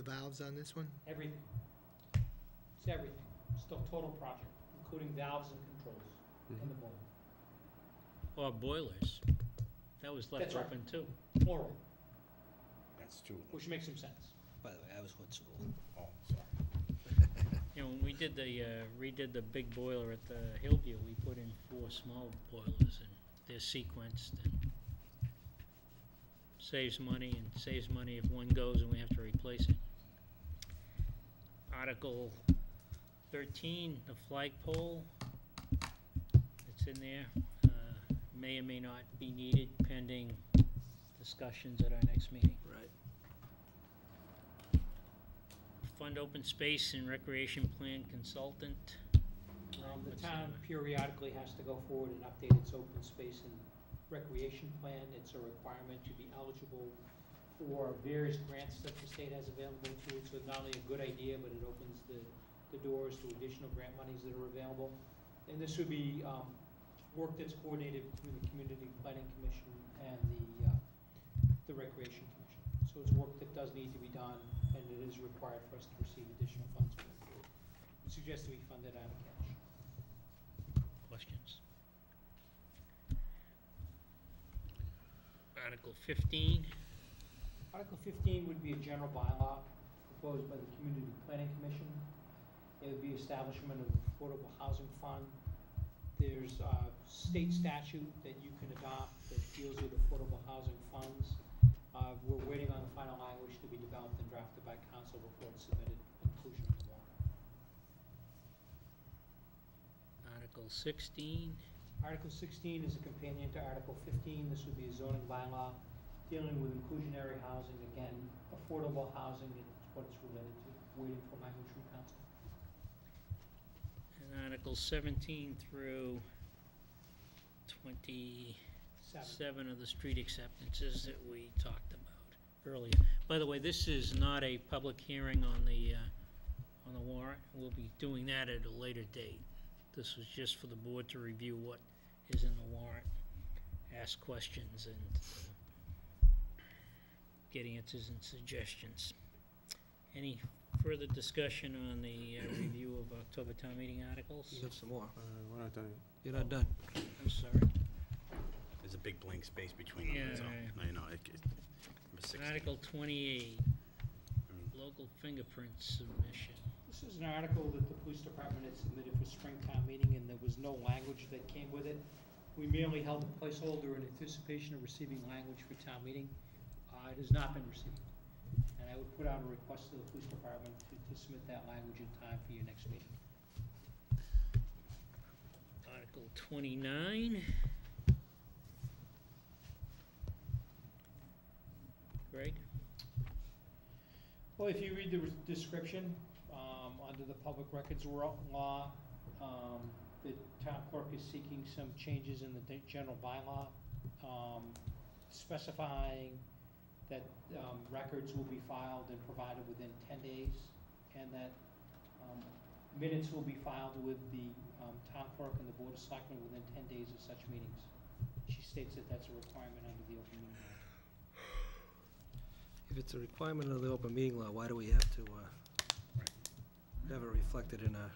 valves on this one? Everything. It's everything. It's the total project, including valves and controls in the boiler. or boilers. That was left That's right. open too. Plural, That's two of them. which makes some sense. By the way, I was what school? Oh, sorry. You know, when we did the, redid the big boiler at the Hillview, we put in 4 small boilers, and they're sequenced, and saves money if one goes and we have to replace it. Article 13, the flagpole, it's in there, may or may not be needed pending discussions at our next meeting. Right. Fund open space and recreation plan consultant. The What's town that? periodically has to go forward and update its open space and recreation plan. It's a requirement to be eligible for various grants that the state has available to it. So it's not only a good idea, but it opens the doors to additional grant monies that are available. And this would be work that's coordinated between the Community Planning Commission and the Recreation Commission. So it's work that does need to be done, and it is required for us to receive additional funds going forward. We suggest that we fund it out of cash. Questions? Article 15, Article 15 would be a general bylaw proposed by the Community Planning Commission. It would be establishment of affordable housing fund. There's a state statute that you can adopt that deals with affordable housing funds. We're waiting on the final language to be developed and drafted by council before it's submitted for inclusion in the warrant. Article 16, Article 16 is a companion to Article 15. This would be a zoning bylaw dealing with inclusionary housing. Again, affordable housing is what it's related to, waiting for language from council. and Article 17 through 27 of the street acceptances that we talked about earlier. By the way, this is not a public hearing on the warrant. We'll be doing that at a later date. This was just for the board to review what is in the warrant, ask questions, and get answers and suggestions. Any further discussion on the review of October town meeting articles? You have some more. We're not done yet. You're not done. I'm sorry. There's a big blank space between them, so, Yeah. I know, number 16. Article 28, local fingerprint submission. This is an article that the police department had submitted for Springtown meeting, and there was no language that came with it. We merely held a placeholder in anticipation of receiving language for town meeting. It has not been received. And I would put out a request to the police department to submit that language in time for your next meeting. Article 29. Greg? Well, if you read the description, under the public records law, the town clerk is seeking some changes in the general bylaw, specifying that records will be filed and provided within 10 days, and that minutes will be filed with the town clerk and the board of selectmen within 10 days of such meetings. She states that that's a requirement under the open meeting law. If it's a requirement of the open meeting law, why do we have to have it reflected in our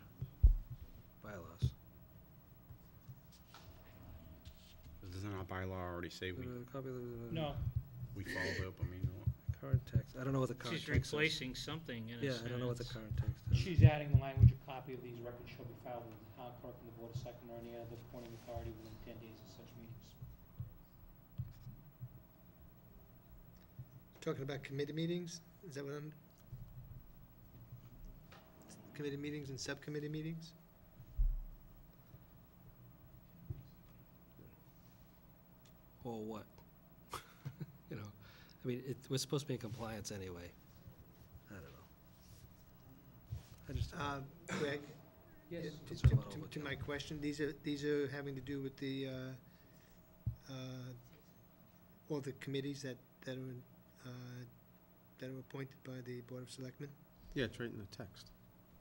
bylaws? Doesn't our bylaw already say Copy of the. No, we follow the open meeting law? Current text, I don't know what the current She's text is. replacing something in a Yeah, I don't know what the sentence. current text is. she's adding the language, a copy of these records shall be filed with the town clerk and the board of selectmen or any other appointing authority within 10 days of such meetings. Talking about committee meetings, is that what I'm? Committee meetings and subcommittee meetings? Or what? You know, I mean, we're supposed to be in compliance anyway. I don't know. I just, Greg? Yes. To my question, these are having to do with the, all the committees that are appointed by the Board of Selectmen? Yeah, it's right in the text.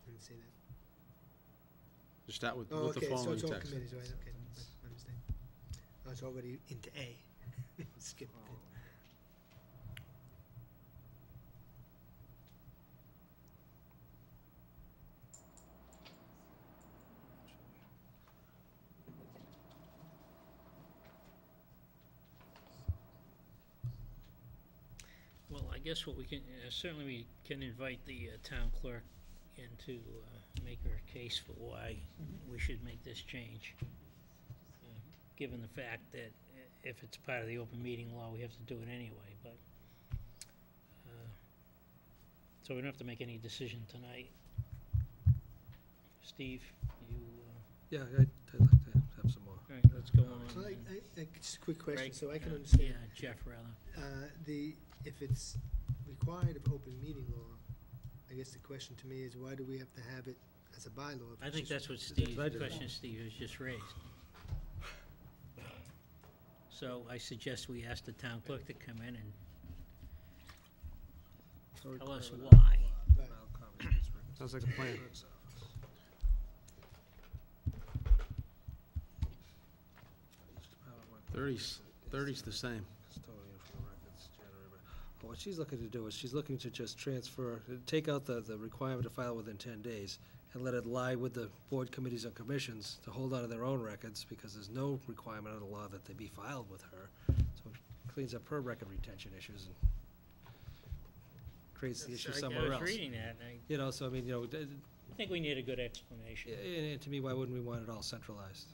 Didn't see that. Just start with Oh, the okay, so following it's all text. committees, right, okay, my mistake. I was already into A. Skipped it. guess what we can, certainly we can invite the town clerk in to make her case for why we should make this change. Given the fact that if it's part of the open meeting law, we have to do it anyway, but, so we don't have to make any decision tonight. Steve, you, Yeah, I'd like to have some more. all right, let's go on. So just a quick question, Greg, so I can yeah, understand. Jeff, rather. If it's required of open meeting law, I guess the question to me is, why do we have to have it as a bylaw? if I it's think just- that's what Steve, right. the question Steve has just raised. So I suggest we ask the town clerk to come in and tell us why. Sounds like a plan. 30's the same. What she's looking to do is she's looking to just transfer, take out the requirement to file within 10 days and let it lie with the board committees and commissions to hold on to their own records, because there's no requirement under law that they be filed with her. So it cleans up her record retention issues and creates the issue somewhere I else. was reading that, and You know, so I mean, I think we need a good explanation. and to me, why wouldn't we want it all centralized?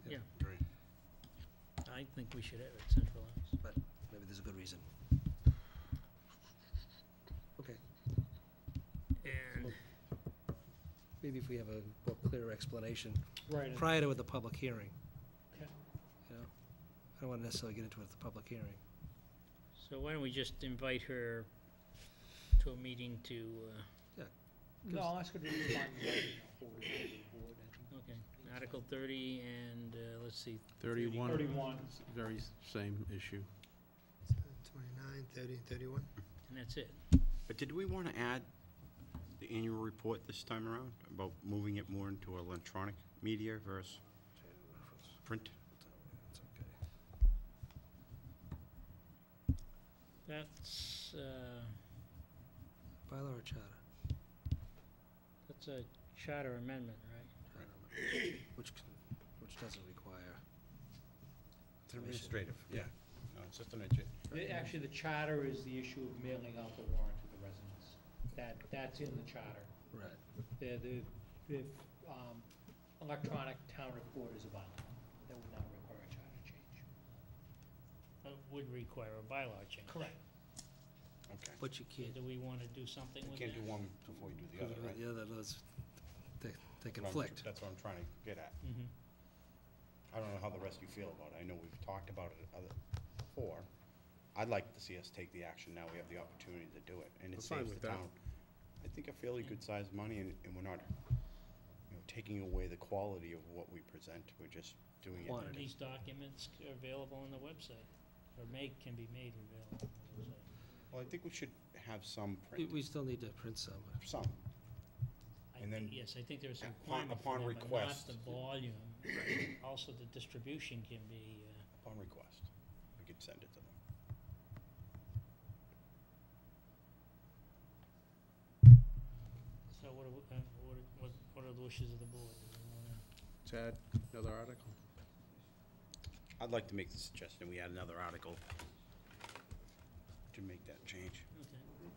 Yeah. Great. I think we should have it centralized. But maybe there's a good reason. Okay, And, maybe if we have a more clear explanation Right. prior to the public hearing. Okay. You know, I don't want to necessarily get into it at the public hearing. so why don't we just invite her to a meeting to, No, I'll ask her to respond to the forward to the board, I think. okay, Article 30 and, let's see, 31. 31. Very same issue. 29, 30, and 31? and that's it. But did we want to add the annual report this time around about moving it more into electronic media versus print? It's okay. That's, Bylaw or charter? that's a charter amendment, right? Which doesn't require. It's administrative, yeah. No, it's just an edge. Actually, the charter is the issue of mailing out the warrant to the residents. That's in the charter. Right. The electronic town report is a bylaw. That would not require a charter change. It would require a bylaw change. Correct. Okay. But you So can't. do we want to do something You with can't that? do one before you do the other, right? The other, they That's what I'm- conflict. That's what I'm trying to get at. Mhm. I don't know how the rest of you feel about it. I know we've talked about it before. I'd like to see us take the action now. We have the opportunity to do it, and it I'm fine saves with the that. town, I think, a fairly good-sized money, and we're not, taking away the quality of what we present. We're just doing it. Quantity. These documents are available on the website, or can be made available on the website. Well, I think we should have some We print, still need to print some. some. And then Yes, I think there's a upon- requirement for upon that, but not request. the volume. Also, the distribution can be, Upon request, we could send it to them. so what are the wishes of the board? Do we wanna- To add another article. I'd like to make the suggestion, we add another article to make that change. Okay.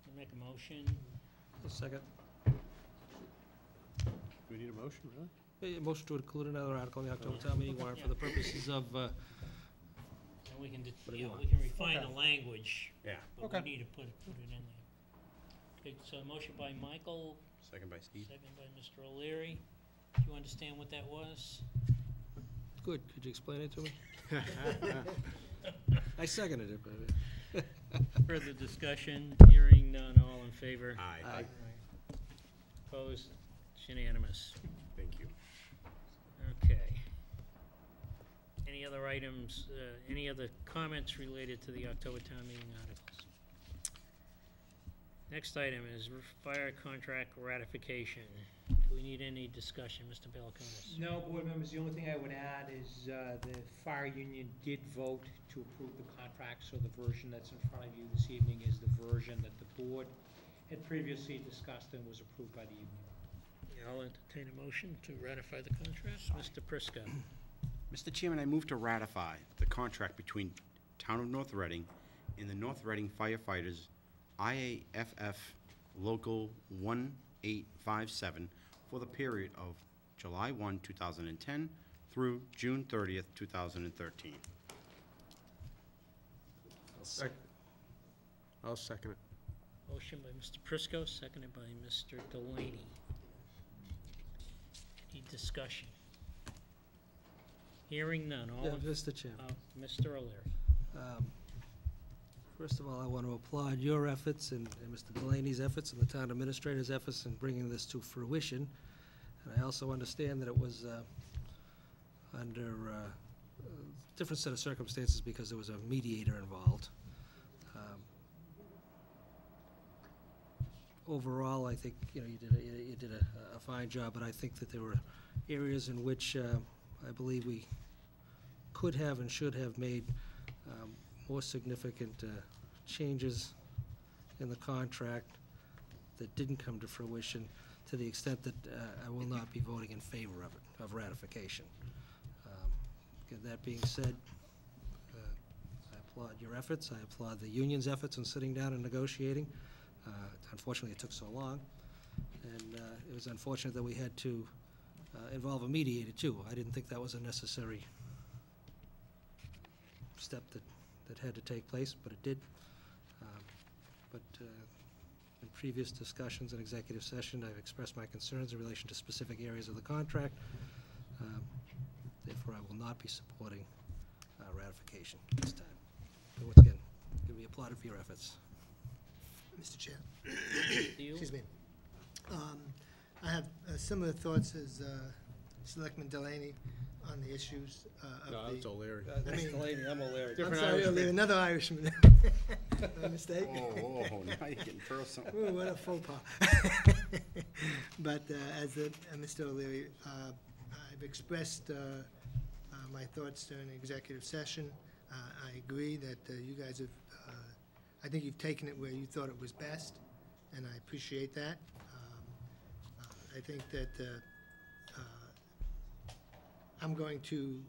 We'll make a motion. A second. Do we need a motion, really? A motion to include another article in the October town meeting warrant for the purposes of, And we can, Whatever you want. we can refine the language, Yeah. but we Okay. need to put it in there. Okay, so motion by Michael, Second by Steve. second by Mr. O'Leary. Do you understand what that was? good, could you explain it to me? I seconded it, but. Further discussion, hearing none, all in favor? Aye. Opposed? It's unanimous. Thank you. Okay. Any other items, any other comments related to the October town meeting articles? Next item is fire contract ratification. Do we need any discussion, Mr. Belkonis? No, board members, the only thing I would add is the fire union did vote to approve the contract, so the version that's in front of you this evening is the version that the board had previously discussed and was approved by the union. I'll entertain a motion to ratify the contract. Mr. Prisco. Mr. Chairman, I move to ratify the contract between Town of North Reading in the North Reading firefighters IAFF Local 1857 for the period of July 1, 2010 through June 30th, 2013. I'll second it. Motion by Mr. Prisco, seconded by Mr. Delaney. Any discussion? Hearing none, all Yeah, in... Mr. Chairman. Mr. O'Leary. First of all, I want to applaud your efforts and Mr. Delaney's efforts and the town administrator's efforts in bringing this to fruition. And I also understand that it was under a different set of circumstances because there was a mediator involved. Overall, I think, you did a fine job, but I think that there were areas in which I believe we could have and should have made more significant changes in the contract that didn't come to fruition, to the extent that I will not be voting in favor of it, of ratification. That being said, I applaud your efforts. I applaud the union's efforts in sitting down and negotiating. Unfortunately, it took so long, and it was unfortunate that we had to involve a mediator, too. I didn't think that was a necessary step that had to take place, but it did. In previous discussions in executive session, I've expressed my concerns in relation to specific areas of the contract. Therefore, I will not be supporting ratification this time. But once again, you'll be applauded for your efforts. Mr. Chair. Do you? Excuse me. I have similar thoughts as Selectman Delaney on the issues of No, the... it's O'Leary. I mean- Delaney, I'm O'Leary. I'm sorry, O'Leary, another Irishman. My mistake? Oh, now you're getting personal. Ooh, what a faux pas. But as Mr. O'Leary, I've expressed my thoughts during the executive session. I agree that you guys have, I think you've taken it where you thought it was best, and I appreciate that. I think that I'm going to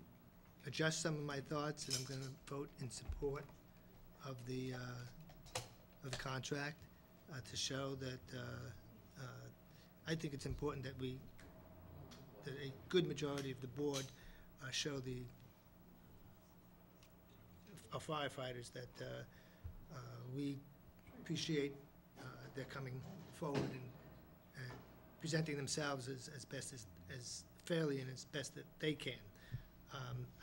adjust some of my thoughts, and I'm going to vote in support of the contract to show that I think it's important that that a good majority of the board show our firefighters that we appreciate their coming forward and presenting themselves as best as fairly and as best that they can.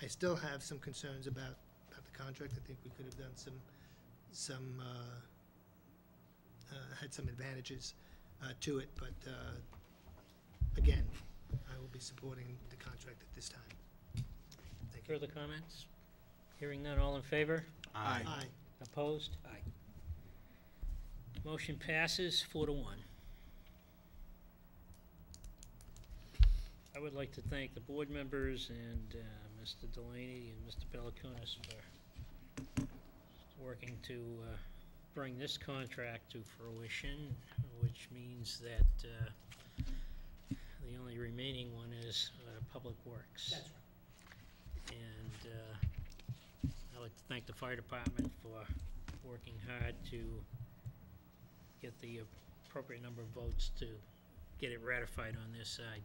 I still have some concerns about the contract. I think we could have done had some advantages to it, but again, I will be supporting the contract at this time. Thank you. Further comments? Hearing none, all in favor? Aye. Aye. Opposed? Aye. Motion passes 4-1. I would like to thank the board members and Mr. Delaney and Mr. Beliconis for working to bring this contract to fruition, which means that the only remaining one is Public Works. That's right. And I'd like to thank the fire department for working hard to get the appropriate number of votes to get it ratified on this side.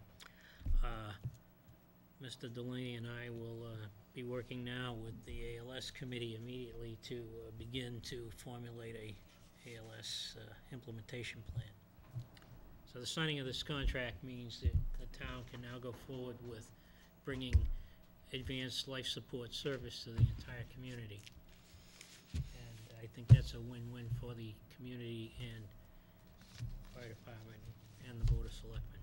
Mr. Delaney and I will be working now with the ALS committee immediately to begin to formulate a ALS implementation plan. So the signing of this contract means that the town can now go forward with bringing advanced life support service to the entire community. And I think that's a win-win for the community and fire department and the Board of Selectmen.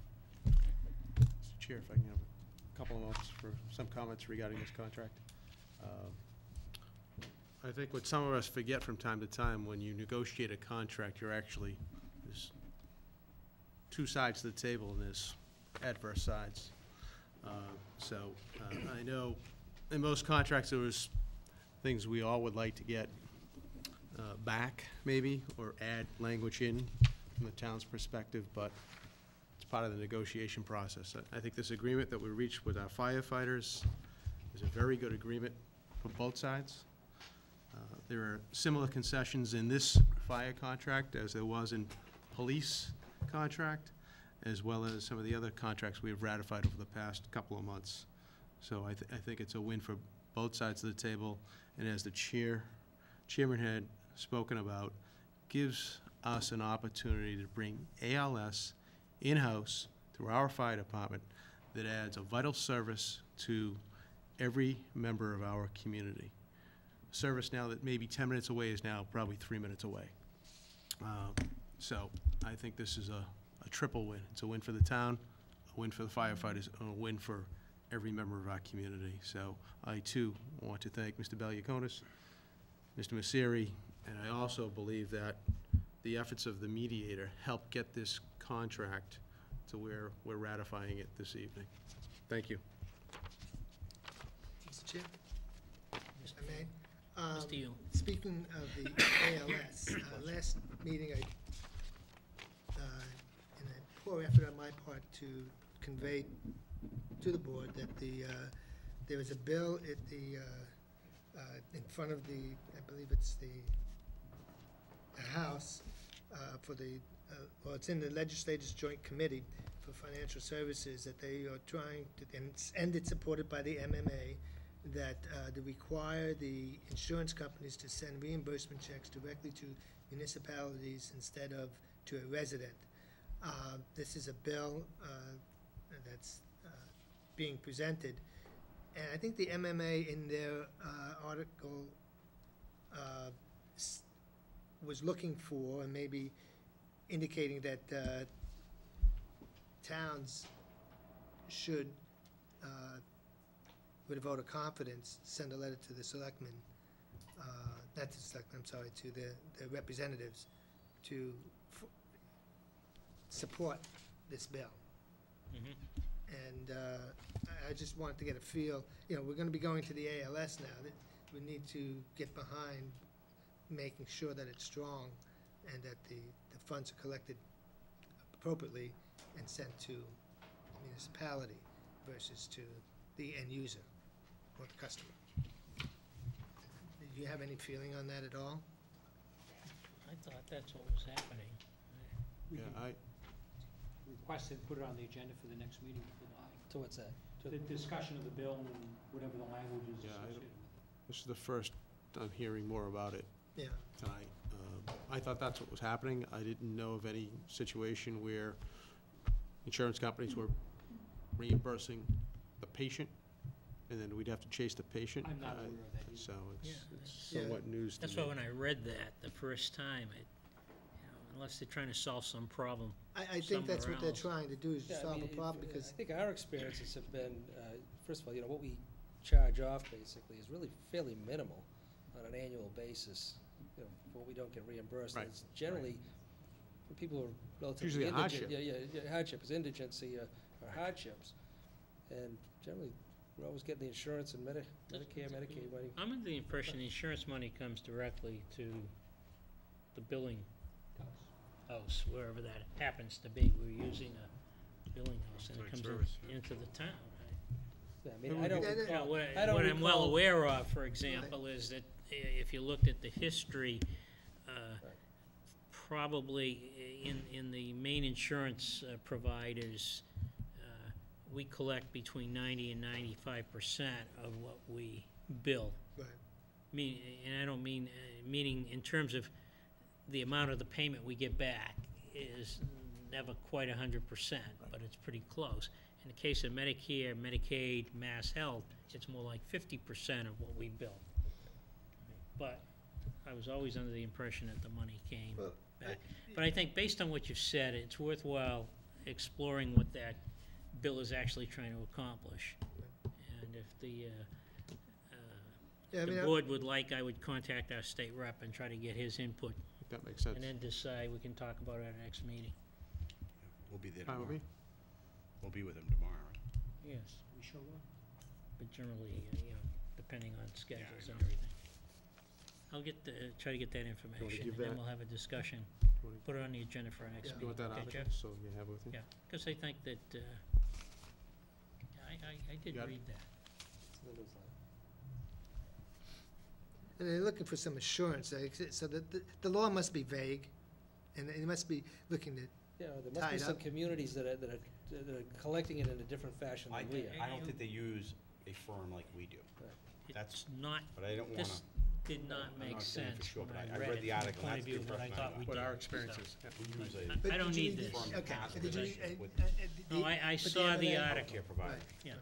Mr. Chair, if I can have a couple of moments for some comments regarding this contract. I think what some of us forget from time to time, when you negotiate a contract, there's two sides to the table and there's adverse sides. I know in most contracts there was things we all would like to get back, maybe, or add language in from the town's perspective, but it's part of the negotiation process. I think this agreement that we reached with our firefighters is a very good agreement for both sides. There are similar concessions in this fire contract as there was in police contract, as well as some of the other contracts we have ratified over the past couple of months. So I think it's a win for both sides of the table, and as the chairman had spoken about, gives us an opportunity to bring ALS in-house through our fire department that adds a vital service to every member of our community. Service now that maybe 10 minutes away is now probably 3 minutes away. So I think this is a triple win. It's a win for the town, a win for the firefighters, and a win for every member of our community. So I, too, want to thank Mr. Valiakonis, Mr. Messeri, and I also believe that the efforts of the mediator helped get this contract to where we're ratifying it this evening. Thank you. Mr. Chair, if I may. Mr. Yule. Speaking of the ALS, last meeting, in a poor effort on my part to convey to the board that there was a bill at the, in front of the, I believe it's the House, for the, well, it's in the Legislators Joint Committee for Financial Services, that they are trying to, and it's supported by the MMA, that to require the insurance companies to send reimbursement checks directly to municipalities instead of to a resident. This is a bill that's being presented, and I think the MMA in their article was looking for, and maybe indicating that towns should, with a vote of confidence, send a letter to the selectmen, not to the selectmen, I'm sorry, to the representatives to support this bill. And I just wanted to get a feel, you know, we're gonna be going to the ALS now, that we need to get behind making sure that it's strong and that the funds are collected appropriately and sent to the municipality versus to the end user or the customer. Do you have any feeling on that at all? I thought that's what was happening. We Yeah, can request and put it on the agenda for the next meeting if you'd like. So what's that? The discussion of the bill and whatever the language is Yeah, associated with this is the first I'm hearing more about it Yeah. tonight. I thought that's what was happening. I didn't know of any situation where insurance companies were reimbursing the patient, and then we'd have to chase the patient. I'm not aware of that either. So Yeah, it's Yeah. somewhat news to me. That's why when I read that the first time, unless they're trying to solve some problem. I think that's what they're Somewhere else. trying to do, is Yeah, I solve a mean, problem, I because, think our experiences have been, first of all, what we charge off basically is really fairly minimal on an annual basis, what we don't get reimbursed. Right, It's generally, for people who are relatively Usually a indigent. hardship. Yeah, hardship is indigency or hardships. And generally, we're always getting the insurance and Medicare, Medicaid money. I'm under the impression the insurance money comes directly to the billing house, wherever that happens to be. We're using a billing house, and it Joint comes service, yeah. into the town, right? Yeah, I mean, I don't Yeah, yeah. Well, what I don't what I'm well recall- aware of, for example, is that if you looked at the history, probably in the main insurance providers, we collect between 90 and 95% of what we bill. right, And I don't mean, meaning in terms of the amount of the payment we get back is never quite 100%, but it's pretty close. In the case of Medicare, Medicaid, Mass Health, it's more like 50% of what we bill. But I was always under the impression that the money came Well, back. But I think based on what you've said, it's worthwhile exploring what that bill is actually trying to accomplish. And if the yeah, I mean, board would like, I would contact our state rep and try to get his input, If that makes sense. and then decide, we can talk about it at our next meeting. We'll be there Fine with tomorrow. me? We'll be with him tomorrow, right? Yes, We sure will. but generally, depending on schedules I and know. everything. I'll try to get that information, give and then that? we'll have a discussion, You wanna- put it on the agenda for our next Yeah. meeting. You want that Okay, article, Jeff? so you have it with you? Yeah, because I think that, I did Got it. read that. It's in the newsletter. And they're looking for some assurance, so that the law must be vague, and it must be looking to, Yeah, there must be Tied some up. communities that are collecting it in a different fashion I, than we are. I don't think they use a firm like we do. That's, It's not, but I don't wanna, this did not I'm make not saying for sense sure, when but I I read read it the from the article, point and of that's view the of what I impression I thought we got. did. What our so. experience is. Yeah. we use I- a I don't But need you- this. firm okay, pass did you, relationship with No, I but saw the other- article. healthcare provider. Right. Yeah.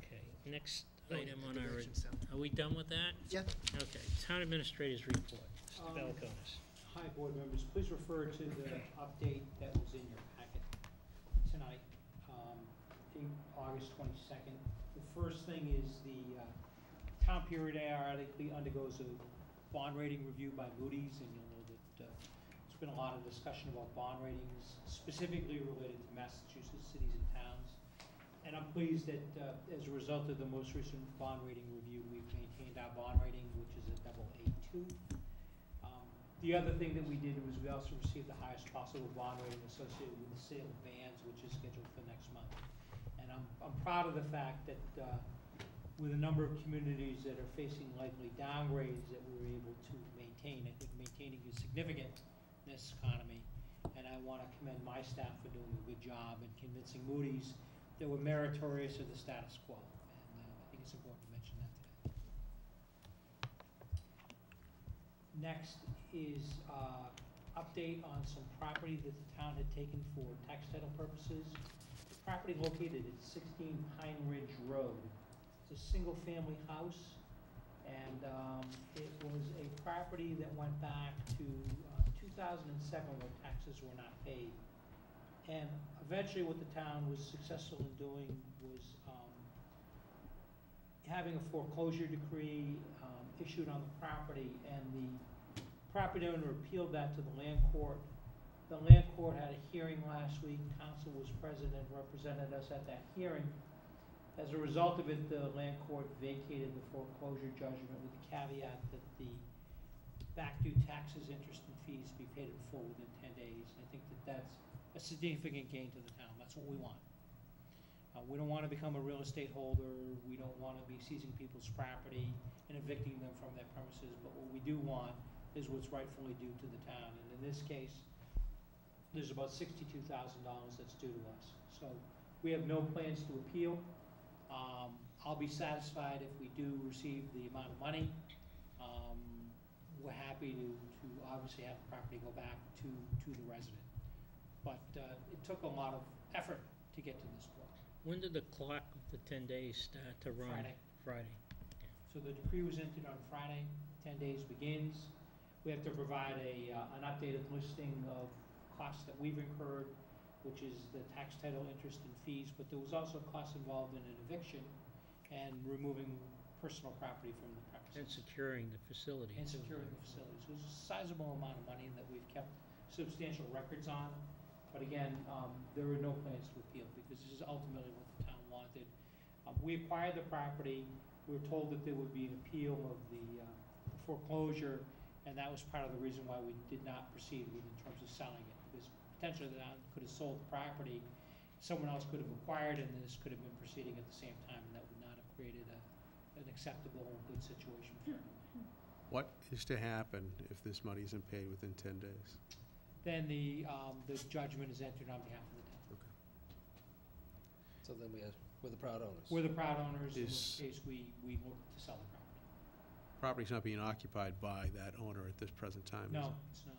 Okay, next Going item in on that our, direction, so. are we done with that? Yeah. Okay, town administrator's report, Mr. Belkonis. Hi, board members, please refer to the update that was in your packet tonight, in August 22nd. The first thing is the town periodically undergoes a bond rating review by Moody's, and you'll know that there's been a lot of discussion about bond ratings, specifically related to Massachusetts cities and towns. And I'm pleased that as a result of the most recent bond rating review, we've maintained our bond rating, which is a AA2. The other thing that we did was we also received the highest possible bond rating associated with the sale of vans, which is scheduled for next month. And I'm proud of the fact that with a number of communities that are facing likely downgrades, that we were able to maintain. I think maintaining is significant in this economy, and I want to commend my staff for doing a good job in convincing Moody's that we're meritorious of the status quo. And I think it's important to mention that today. Next is update on some property that the town had taken for tax title purposes. Property located at 16 Pine Ridge Road. It's a single-family house, and it was a property that went back to 2007 where taxes were not paid. And eventually what the town was successful in doing was having a foreclosure decree issued on the property, and the property owner appealed that to the land court. The land court had a hearing last week. Council was present and represented us at that hearing. As a result of it, the land court vacated the foreclosure judgment with the caveat that the back due taxes, interest, and fees be paid in full within 10 days. I think that that's a significant gain to the town. That's what we want. We don't want to become a real estate holder. We don't want to be seizing people's property and evicting them from their premises. But what we do want is what's rightfully due to the town. And in this case, there's about $62,000 that's due to us. So we have no plans to appeal. I'll be satisfied if we do receive the amount of money. We're happy to obviously have the property go back to the resident. But it took a lot of effort to get to this point. When did the clock of the 10 days start to run? Friday. Friday. So the decree was entered on Friday, 10 days begins. We have to provide an updated listing of costs that we've incurred, which is the tax title, interest, and fees, but there was also costs involved in an eviction and removing personal property from the And premises. securing the facility. And securing the facilities. It was a sizable amount of money that we've kept substantial records on. But again, there were no plans to appeal because this is ultimately what the town wanted. We acquired the property. We were told that there would be an appeal of the foreclosure, and that was part of the reason why we did not proceed with in terms of selling it. Because potentially the town could have sold the property, someone else could have acquired it, and this could have been proceeding at the same time, and that would not have created an acceptable and good situation for everyone. What is to happen if this money isn't paid within 10 days? Then the judgment is entered on behalf of the town. So then we're the proud owners. We're the proud owners, in which Is- case we look to sell the property. Property's not being occupied by that owner at this present time, is it? No, it's not.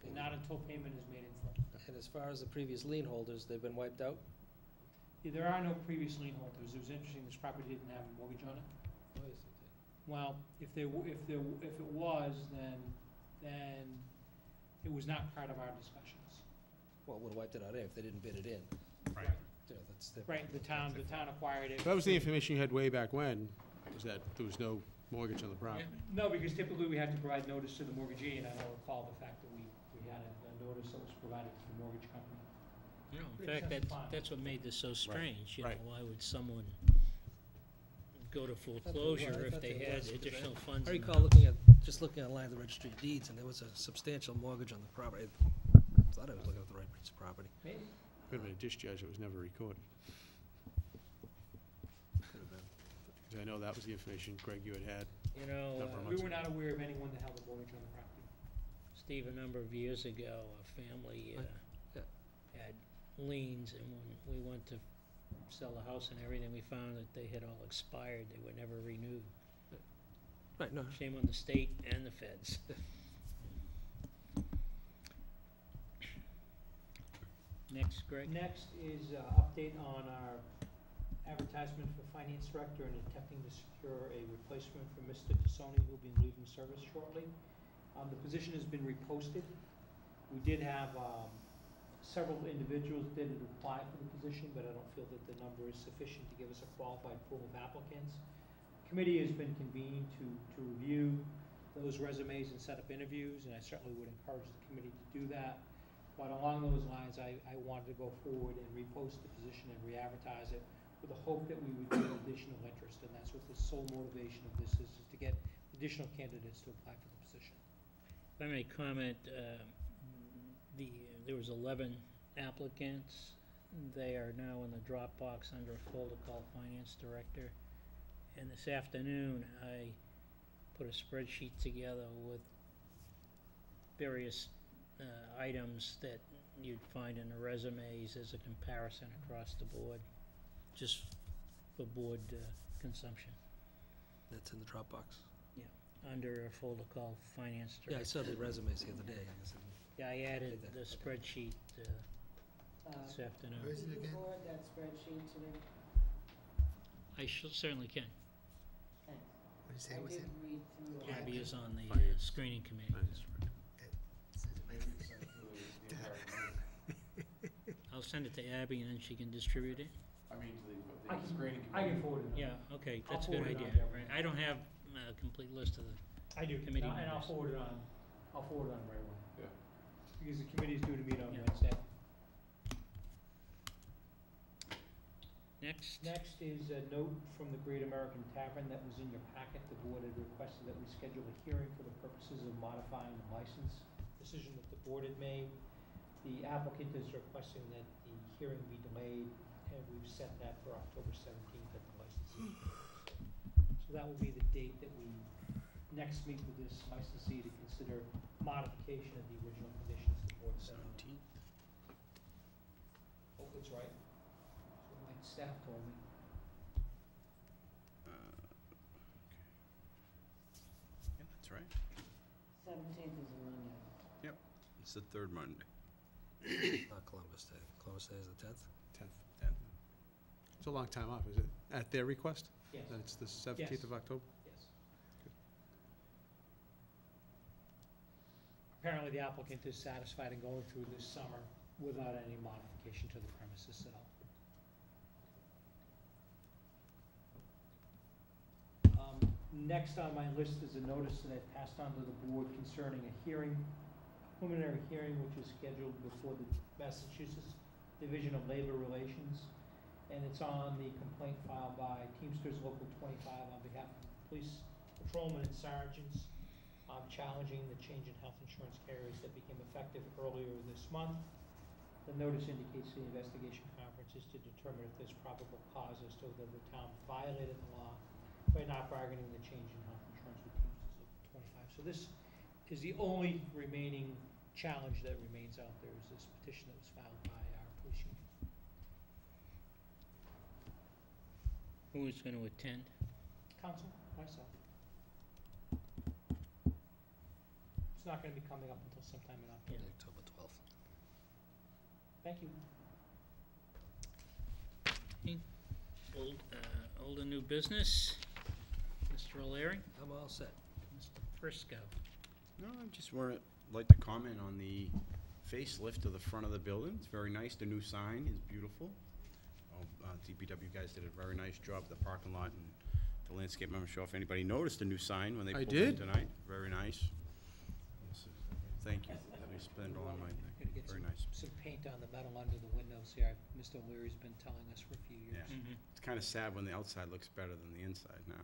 And not until payment is made in full. And as far as the previous lien holders, they've been wiped out? Yeah, there are no previous lien holders. It was interesting, this property didn't have a mortgage on it. Well, if it was, then it was not part of our discussions. Well, it would have wiped it out if they didn't bid it in. Right. Yeah, that's the. Right, the town acquired it. That was the information you had way back when, was that there was no mortgage on the property. No, because typically we have to provide notice to the mortgagee, and I don't recall the fact that we had a notice that was provided to the mortgage company. No, in Pretty fact, simple file. that's what made this so strange, you know, Right. why would someone go to there foreclosure was. I if thought they there had was, 'cause additional funds? I in the- recall just looking online at the registry of deeds, and there was a substantial mortgage on the property. I thought I was looking at the right piece of property. Maybe. Could have been a discharge that was never recorded. Could have been. 'Cause I know that was the information, Greg, you had. You know, Number of We months were ago. not aware of anyone that held a mortgage on the property. Steve, a number of years ago, a family Right. Yeah. had liens, and when we went to sell the house and everything, we found that they had all expired. They were never renewed. Right, no, Shame on the state and the feds. Next, Greg? Next is update on our advertisement for finance director and attempting to secure a replacement for Mr. Tassoni, who'll be leaving service shortly. The position has been reposted. We did have several individuals did apply for the position, but I don't feel that the number is sufficient to give us a qualified pool of applicants. Committee has been convened to review those resumes and set up interviews, and I certainly would encourage the committee to do that. But along those lines, I wanted to go forward and repost the position and re-advertise it with the hope that we would get additional interest, and that's what the sole motivation of this is to get additional candidates to apply for the position. If I may comment, there was 11 applicants. They are now in the Dropbox under a folder called Finance Director. And this afternoon, I put a spreadsheet together with various items that you'd find in the resumes as a comparison across the board, just for board consumption, that's in the Dropbox. under a folder called Finance Director. Yeah, I saw the resumes the other day, I guess. Yeah, I added Did that, the okay. spreadsheet this Where afternoon. is it Can you again? forward that spreadsheet to me? I certainly can. Thanks. What did you say I it was did in? read through it. Abby is on the Finance. screening committee. Finance director. It says it right here. I'll send it to Abby and then she can distribute it. I mean, I to the can- screening I committee. can forward it. Yeah, okay, I'll that's a good forward it idea. on to Right, I don't have a complete list of the, I do, Committee and I'll members. forward it on, right away. Yeah. Because the committee's due to meet on Yeah. Wednesday. next. Next is a note from the Great American Tavern that was in your packet. The board had requested that we schedule a hearing for the purposes of modifying the license decision that the board had made. The applicant is requesting that the hearing be delayed, and we've set that for October 17th at the licensing. So that will be the date that we next meet with this licensee to consider modification of the original conditions the board set on. 17th. Hope it's right. That's what my staff told me. Yeah, that's right. 17th is a Monday. It's the third Monday. Not Columbus Day. Columbus Day is the 10th? 10th. It's a long time off, is it? At their request? Yes, That's the 17th of October? yes. Apparently, the applicant is satisfied in going through this summer without any modification to the premises at all. Next on my list is a notice that I passed on to the board concerning a hearing, preliminary hearing, which is scheduled before the Massachusetts Division of Labor Relations. And it's on the complaint filed by Teamsters Local 25 on behalf of police patrolmen and sergeants, challenging the change in health insurance carriers that became effective earlier this month. The notice indicates the investigation conference is to determine if there's probable cause as to whether the town violated the law by not bargaining the change in health insurance with Teamsters Local 25. So this is the only remaining challenge that remains out there, is this petition that was filed by our police union. Who is going to attend? Council, myself. It's not gonna be coming up until sometime in October. October 12th. Thank you. Old and new business. Mr. O'Leary, I'm all set. Mr. Frisco. No, I just like to comment on the facelift of the front of the building. It's very nice. The new sign is beautiful. DPW guys did a very nice job of the parking lot and the landscape. I'm not sure if anybody noticed the new sign when they I pulled in did. tonight. Very nice. Thank you. Let me spend on my thing. Gotta get Very some, nice. some paint on the metal under the windows here. Mr. O'Leary's been telling us for a few years. Yeah. It's kind of sad when the outside looks better than the inside now.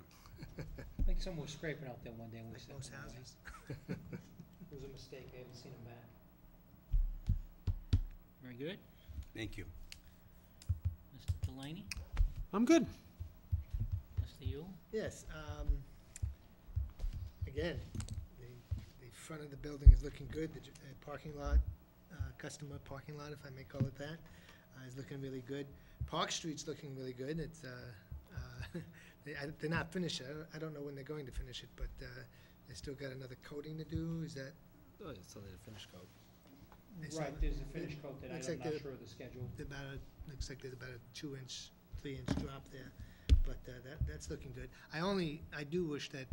I think someone was scraping out there one day and we Like said, most "No, houses. it was a mistake, I haven't seen him back." Very good. Thank you. Mr. Delaney, I'm good. Mr. you. Yes, again, the front of the building is looking good, the parking lot, customer parking lot, if I may call it that, is looking really good. Park Street's looking really good, it's, they're not finished yet, I don't know when they're going to finish it, but, they still got another coating to do, is that? Oh, it's only a finish coat. Right, there's a finish coat that Looks I'm like not they're- sure of the schedule. Looks like there's about a 2-inch, 3-inch drop there, but that's looking good. I do wish that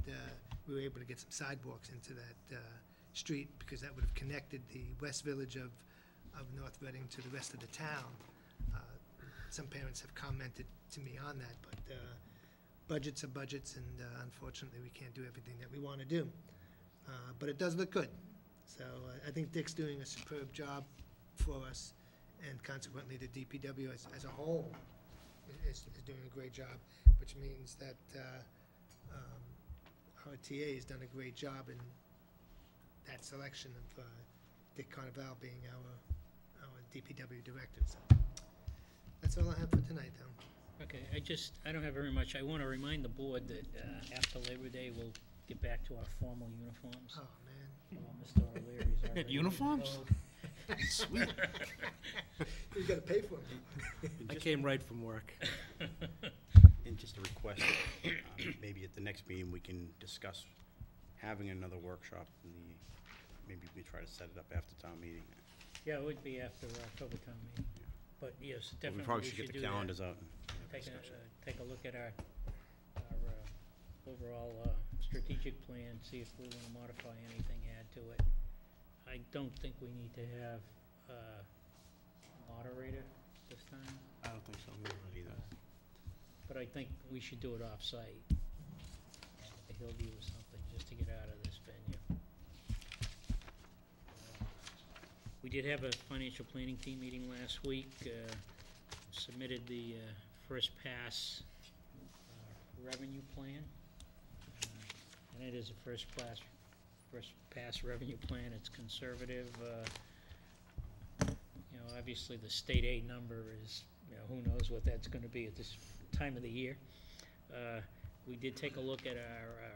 we were able to get some sidewalks into that street, because that would have connected the West Village of North Reading to the rest of the town. Some parents have commented to me on that, but budgets are budgets, and unfortunately, we can't do everything that we want to do. But it does look good. So I think Dick's doing a superb job for us, and consequently, the DPW as a whole is doing a great job, which means that our TA has done a great job in that selection of Dick Carnaval being our DPW director. So that's all I have for tonight, though. Okay, I don't have very much. I want to remind the board that after Labor Day, we'll get back to our formal uniforms. Oh, man. Mr. O'Leary's already. Uniforms? Sweet. You gotta pay for them. I came right from work. And just a request, maybe at the next meeting, we can discuss having another workshop maybe we try to set it up after town meeting. Yeah, it would be after October town meeting. But yes, But definitely we probably we should should get do the that. calendars out and have a Take a, discussion. take a look at our overall strategic plan, see if we want to modify anything, add to it. I don't think we need to have a moderator this time, I don't think so. Either. but I think we should do it off-site. At the Hillview or something, just to get out of this venue. We did have a financial planning team meeting last week, submitted the first pass revenue plan. And it is a first pass revenue plan. It's conservative. Obviously the state aid number is, who knows what that's gonna be at this time of the year. We did take a look at our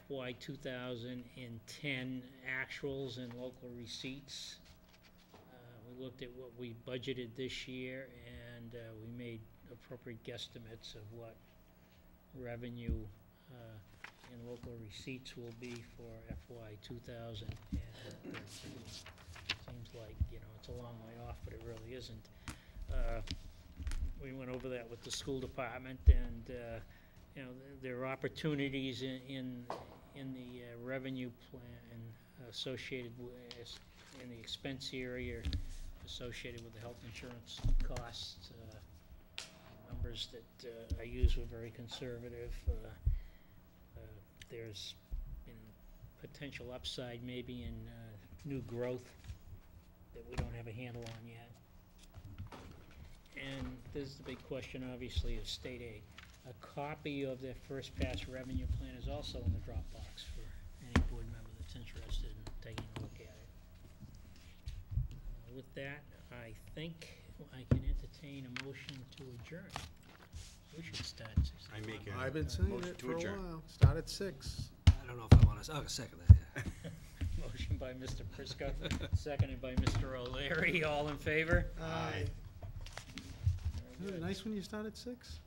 FY 2010 actuals and local receipts. We looked at what we budgeted this year, and we made appropriate guesstimates of what revenue and local receipts will be for FY 2013. Seems like, it's a long way off, but it really isn't. We went over that with the school department, and there are opportunities in the revenue plan associated with, in the expense area associated with the health insurance costs. Numbers that I used were very conservative. There's potential upside maybe in new growth that we don't have a handle on yet. And there's the big question, obviously, of state aid. A copy of the first pass revenue plan is also in the Dropbox for any board member that's interested in taking a look at it. With that, I think I can entertain a motion to adjourn. We should start at 6 I make a I've been saying motion it to for a adjourn. while. Start at 6. I don't know if I want to, oh, second that, yeah. Motion by Mr. Prisco, seconded by Mr. O'Leary. All in favor? Aye. Isn't it nice when you start at 6?